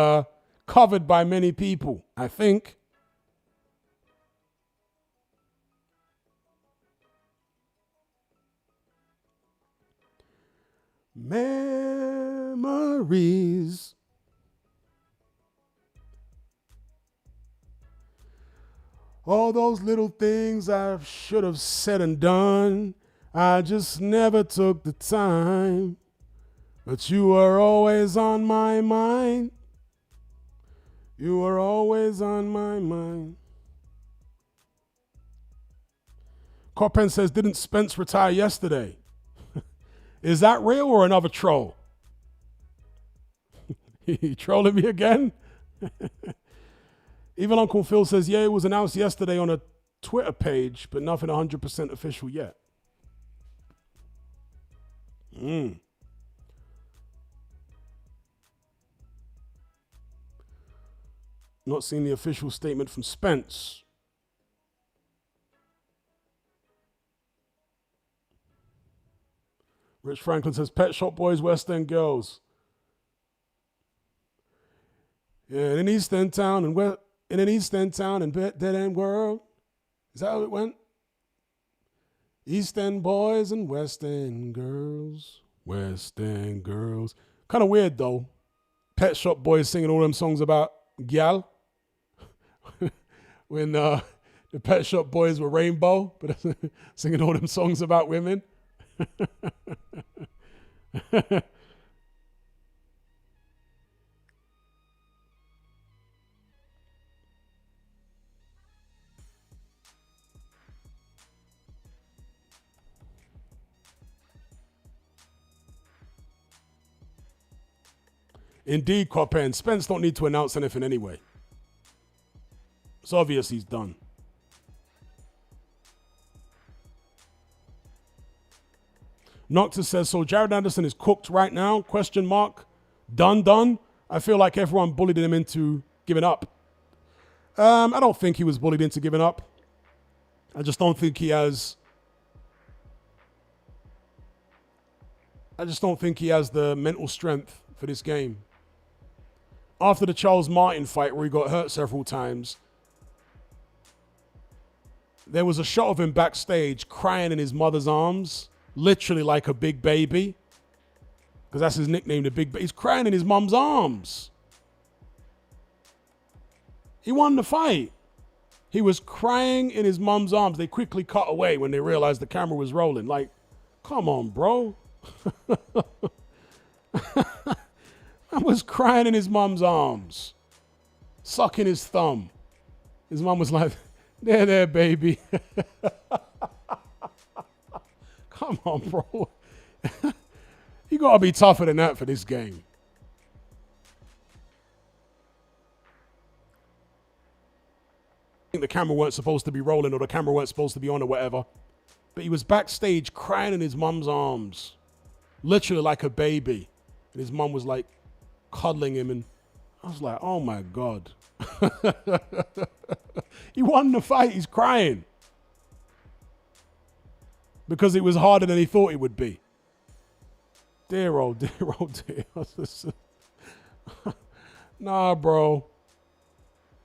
covered by many people, I think. Memories. All those little things I should have said and done, I just never took the time. But you were always on my mind. You were always on my mind. Corpen says, didn't Spence retire yesterday? Is that real or another troll? You trolling me again? Even Uncle Phil says, yeah, it was announced yesterday on a Twitter page, but nothing 100% official yet. Not seen the official statement from Spence. Rich Franklin says, Pet Shop Boys, West End Girls. Yeah, in an East End town and in an East End town and Dead End World. Is that how it went? East End boys and West End girls. West End girls. Kind of weird though. Pet Shop Boys singing all them songs about gal. When the Pet Shop Boys were rainbow, but singing all them songs about women. Indeed, Copan. Spence don't need to announce anything anyway. It's obvious he's done. Noctis says, so Jared Anderson is cooked right now? Question mark. Done. I feel like everyone bullied him into giving up. I don't think he was bullied into giving up. I just don't think he has the mental strength for this game. After the Charles Martin fight where he got hurt several times, there was a shot of him backstage crying in his mother's arms, literally like a big baby, because that's his nickname, the big baby. He's crying in his mom's arms. He won the fight. He was crying in his mom's arms. They quickly cut away when they realized the camera was rolling. Like, come on, bro. I was crying in his mom's arms, sucking his thumb. His mom was like, there, baby. Come on, bro. You got to be tougher than that for this game. I think the camera weren't supposed to be rolling or the camera weren't supposed to be on or whatever. But he was backstage crying in his mom's arms, literally like a baby. And his mom was like cuddling him. And I was like, oh my God. He won the fight. He's crying. Because it was harder than he thought it would be. Dear. Nah, bro.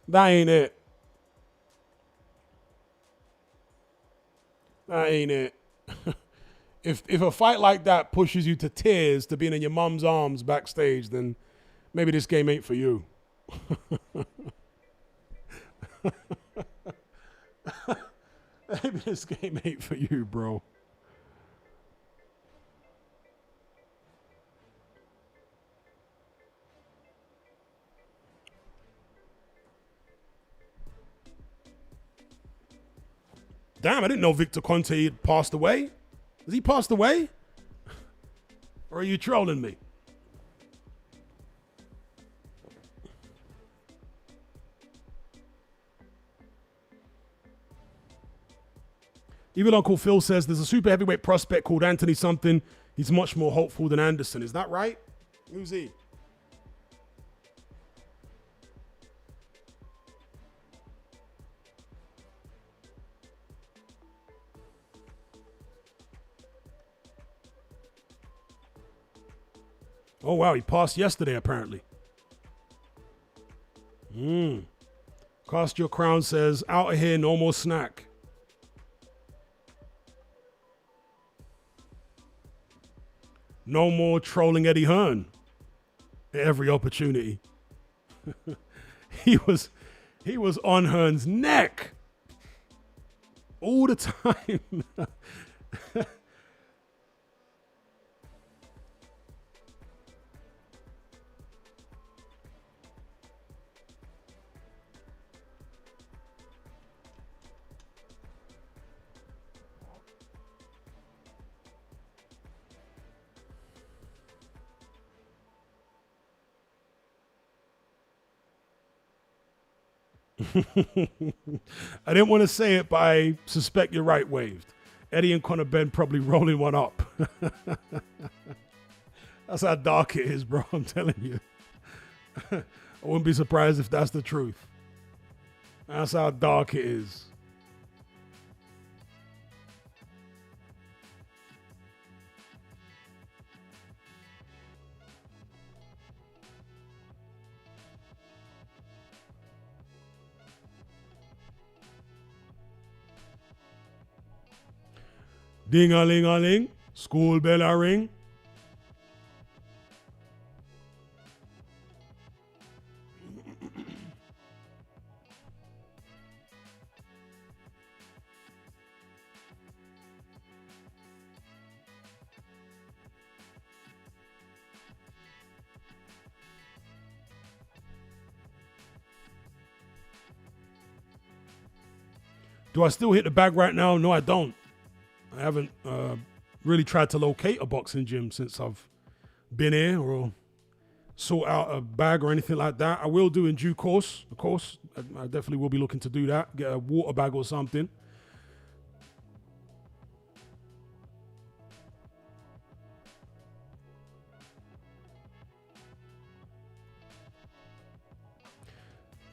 That ain't it. That ain't it. If a fight like that pushes you to tears to being in your mom's arms backstage, then maybe this game ain't for you. Maybe this game ain't for you, bro. Damn, I didn't know Victor Conte had passed away. Has he passed away? Or are you trolling me? Even Uncle Phil says there's a super heavyweight prospect called Anthony something. He's much more hopeful than Anderson. Is that right? Who's he? Oh, wow. He passed yesterday, apparently. Cast Your Crown says, out of here, no more snack. No more trolling Eddie Hearn at every opportunity. He was on Hearn's neck all the time. I didn't want to say it, but I suspect you're right, Waved. Eddie and Conor Ben probably rolling one up. That's how dark it is, bro. I'm telling you. I wouldn't be surprised if that's the truth. That's how dark it is. Ding-a-ling-a-ling, school bell a ring. Do I still hit the bag right now? No, I don't. I haven't really tried to locate a boxing gym since I've been here or sort out a bag or anything like that. I will do in due course, of course. I definitely will be looking to do that. Get a water bag or something.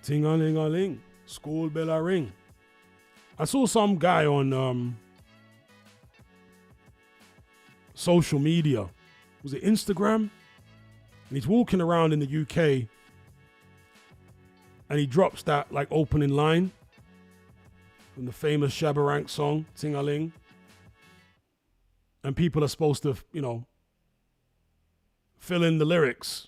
Ting-a-ling-a-ling, school bell a ring. I saw some guy on social media. Was it Instagram? And he's walking around in the UK and he drops that like opening line from the famous Shabba Rank song, Ting-a-ling. And people are supposed to, you know, fill in the lyrics.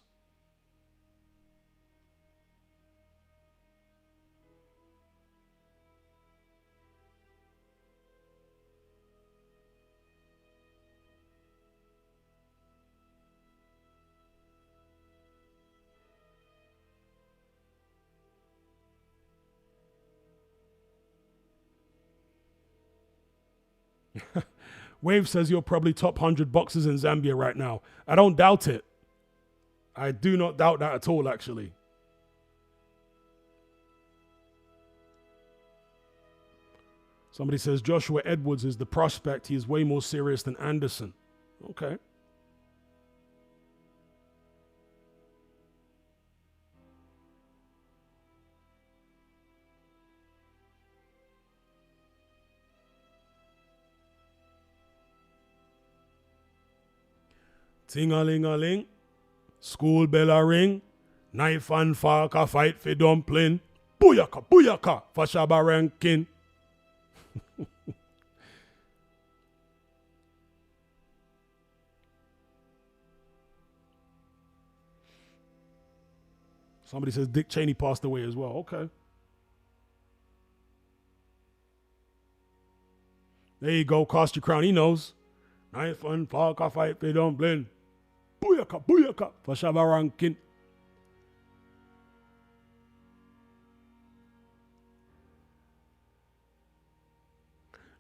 Wave says you're probably top 100 boxers in Zambia right now. I don't doubt it. I do not doubt that at all, actually. Somebody says Joshua Edwards is the prospect. He is way more serious than Anderson. Okay. Ting-a-ling-a-ling, school bell a ring, knife and fork a fight for dumpling, booyaka, booyaka for Shabba Rankin. Somebody says Dick Cheney passed away as well. Okay. There you go, cast your crown. He knows. Knife and fork a fight for dumpling. Booyaka, booyaka for Shabba Rankin.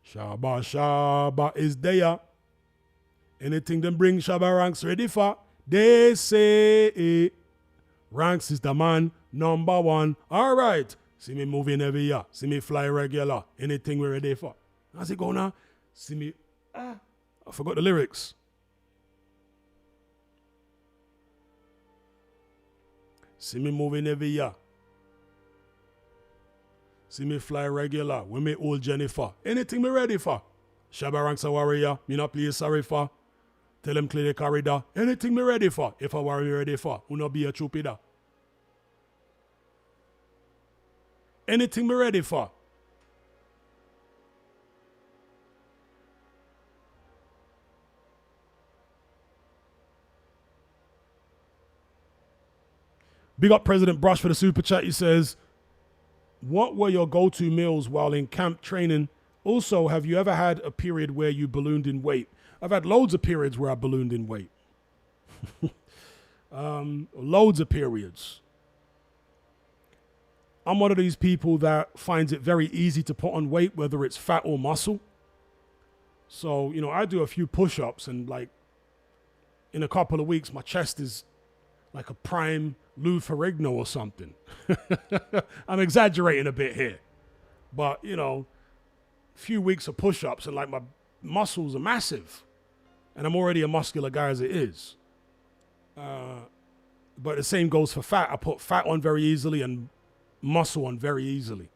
Shabba, Shabba is there. Anything them bring Shabba Ranks ready for. They say Ranks is the man, number one. All right. See me moving every year. See me fly regular. Anything we ready for. How's it go now? See me. I forgot the lyrics. See me moving every year. See me fly regular. We me old Jennifer. Anything me ready for. Shabba Ranks a warrior. Me not play sorry for. Tell them clear the corridor. Anything me ready for. If a warrior ready for. Will not be a chupida. Anything me ready for. Big up President Brush for the super chat. He says, what were your go-to meals while in camp training? Also, have you ever had a period where you ballooned in weight? I've had loads of periods where I ballooned in weight. Loads of periods. I'm one of these people that finds it very easy to put on weight, whether it's fat or muscle. So, you know, I do a few push-ups and like in a couple of weeks, my chest is like a prime Lou Ferrigno or something. I'm exaggerating a bit here. But, you know, a few weeks of push-ups and like my muscles are massive. And I'm already a muscular guy as it is. But the same goes for fat. I put fat on very easily and muscle on very easily.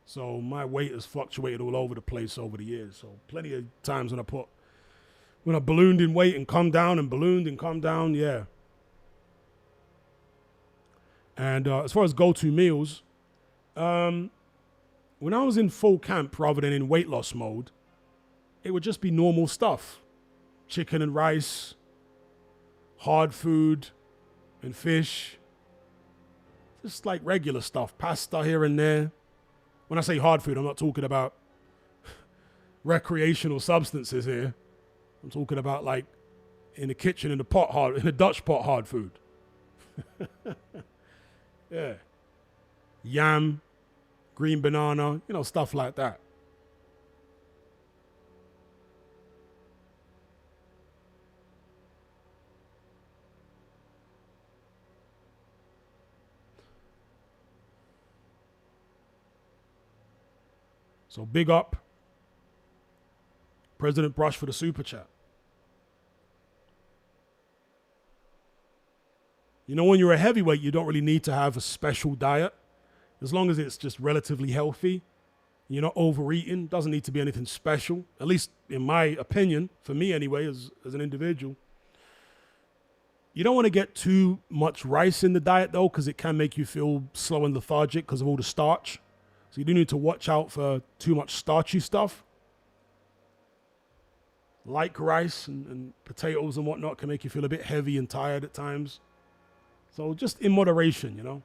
So my weight has fluctuated all over the place over the years. So plenty of times when I ballooned in weight and come down and ballooned and come down, yeah. And as far as go-to meals, when I was in full camp rather than in weight loss mode, it would just be normal stuff. Chicken and rice, hard food and fish. Just like regular stuff, pasta here and there. When I say hard food, I'm not talking about recreational substances here. I'm talking about like in the kitchen, in the Dutch pot hard food. Yeah. Yam, green banana, you know, stuff like that. So big up President Brush for the super chat. You know, when you're a heavyweight, you don't really need to have a special diet. As long as it's just relatively healthy, you're not overeating, doesn't need to be anything special. At least in my opinion, for me anyway, as an individual. You don't want to get too much rice in the diet though, because it can make you feel slow and lethargic because of all the starch. So you do need to watch out for too much starchy stuff. Like rice and potatoes and whatnot can make you feel a bit heavy and tired at times. So just in moderation, you know.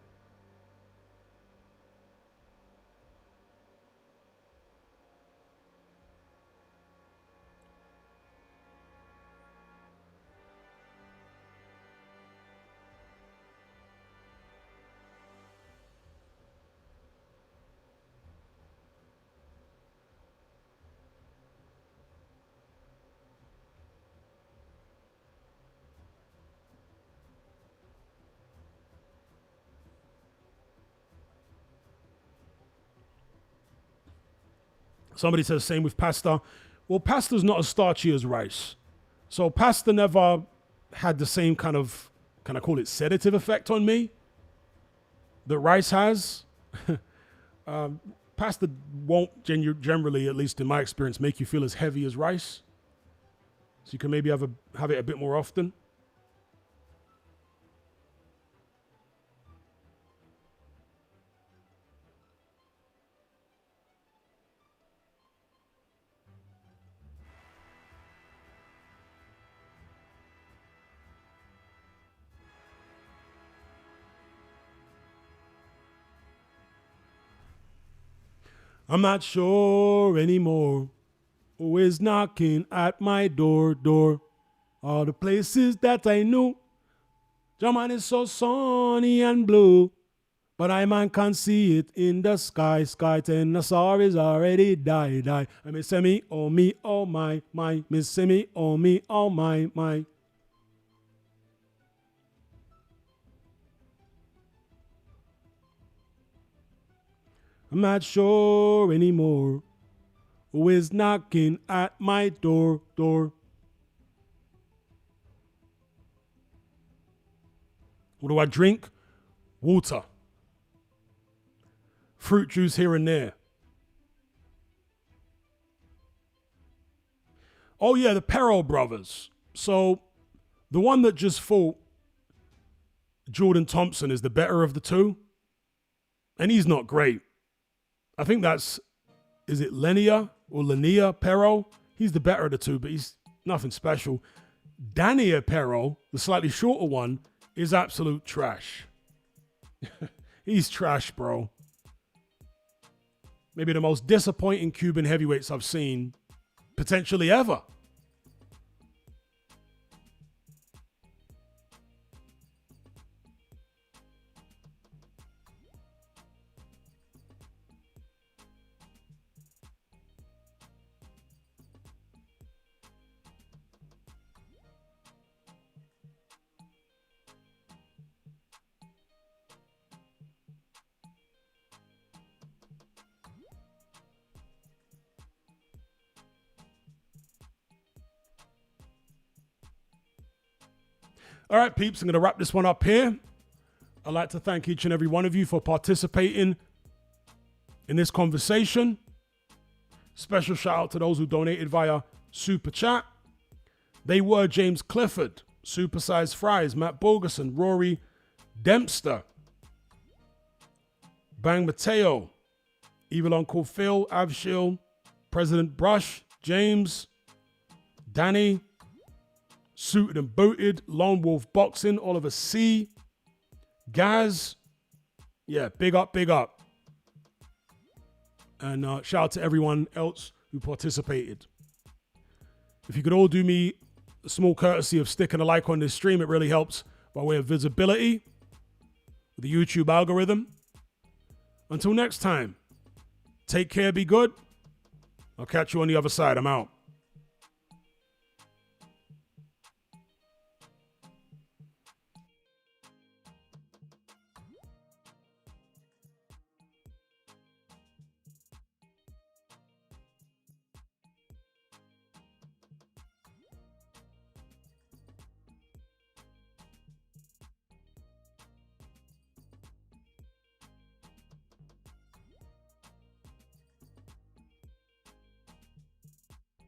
Somebody says same with pasta. Well, pasta's not as starchy as rice. So pasta never had the same kind of, can I call it sedative effect on me that rice has. Pasta won't generally, at least in my experience, make you feel as heavy as rice. So you can maybe have it a bit more often. I'm not sure anymore who is knocking at my door. All the places that I knew. German is so sunny and blue, but I man can't see it in the sky. Ten the star is already die. I miss me, oh my, miss me, oh my. I'm not sure anymore who is knocking at my door. What do I drink? Water. Fruit juice here and there. Oh yeah, the Perro brothers. So the one that just fought Jordan Thompson is the better of the two. And he's not great. I think is it Lenia or Lenia Perro? He's the better of the two, but he's nothing special. Daniel Perro, the slightly shorter one, is absolute trash. He's trash, bro. Maybe the most disappointing Cuban heavyweights I've seen, potentially ever. All right, peeps, I'm going to wrap this one up here. I'd like to thank each and every one of you for participating in this conversation. Special shout out to those who donated via Super Chat. They were James Clifford, Supersized Fries, Matt Bogerson, Rory Dempster, Bang Mateo, Evil Uncle Phil, Avshil, President Brush, James, Danny, Suited and Booted, Lone Wolf Boxing, Oliver C, Gaz. Yeah, big up, big up. And shout out to everyone else who participated. If you could all do me a small courtesy of sticking a like on this stream, it really helps by way of visibility with the YouTube algorithm. Until next time, take care, be good. I'll catch you on the other side. I'm out.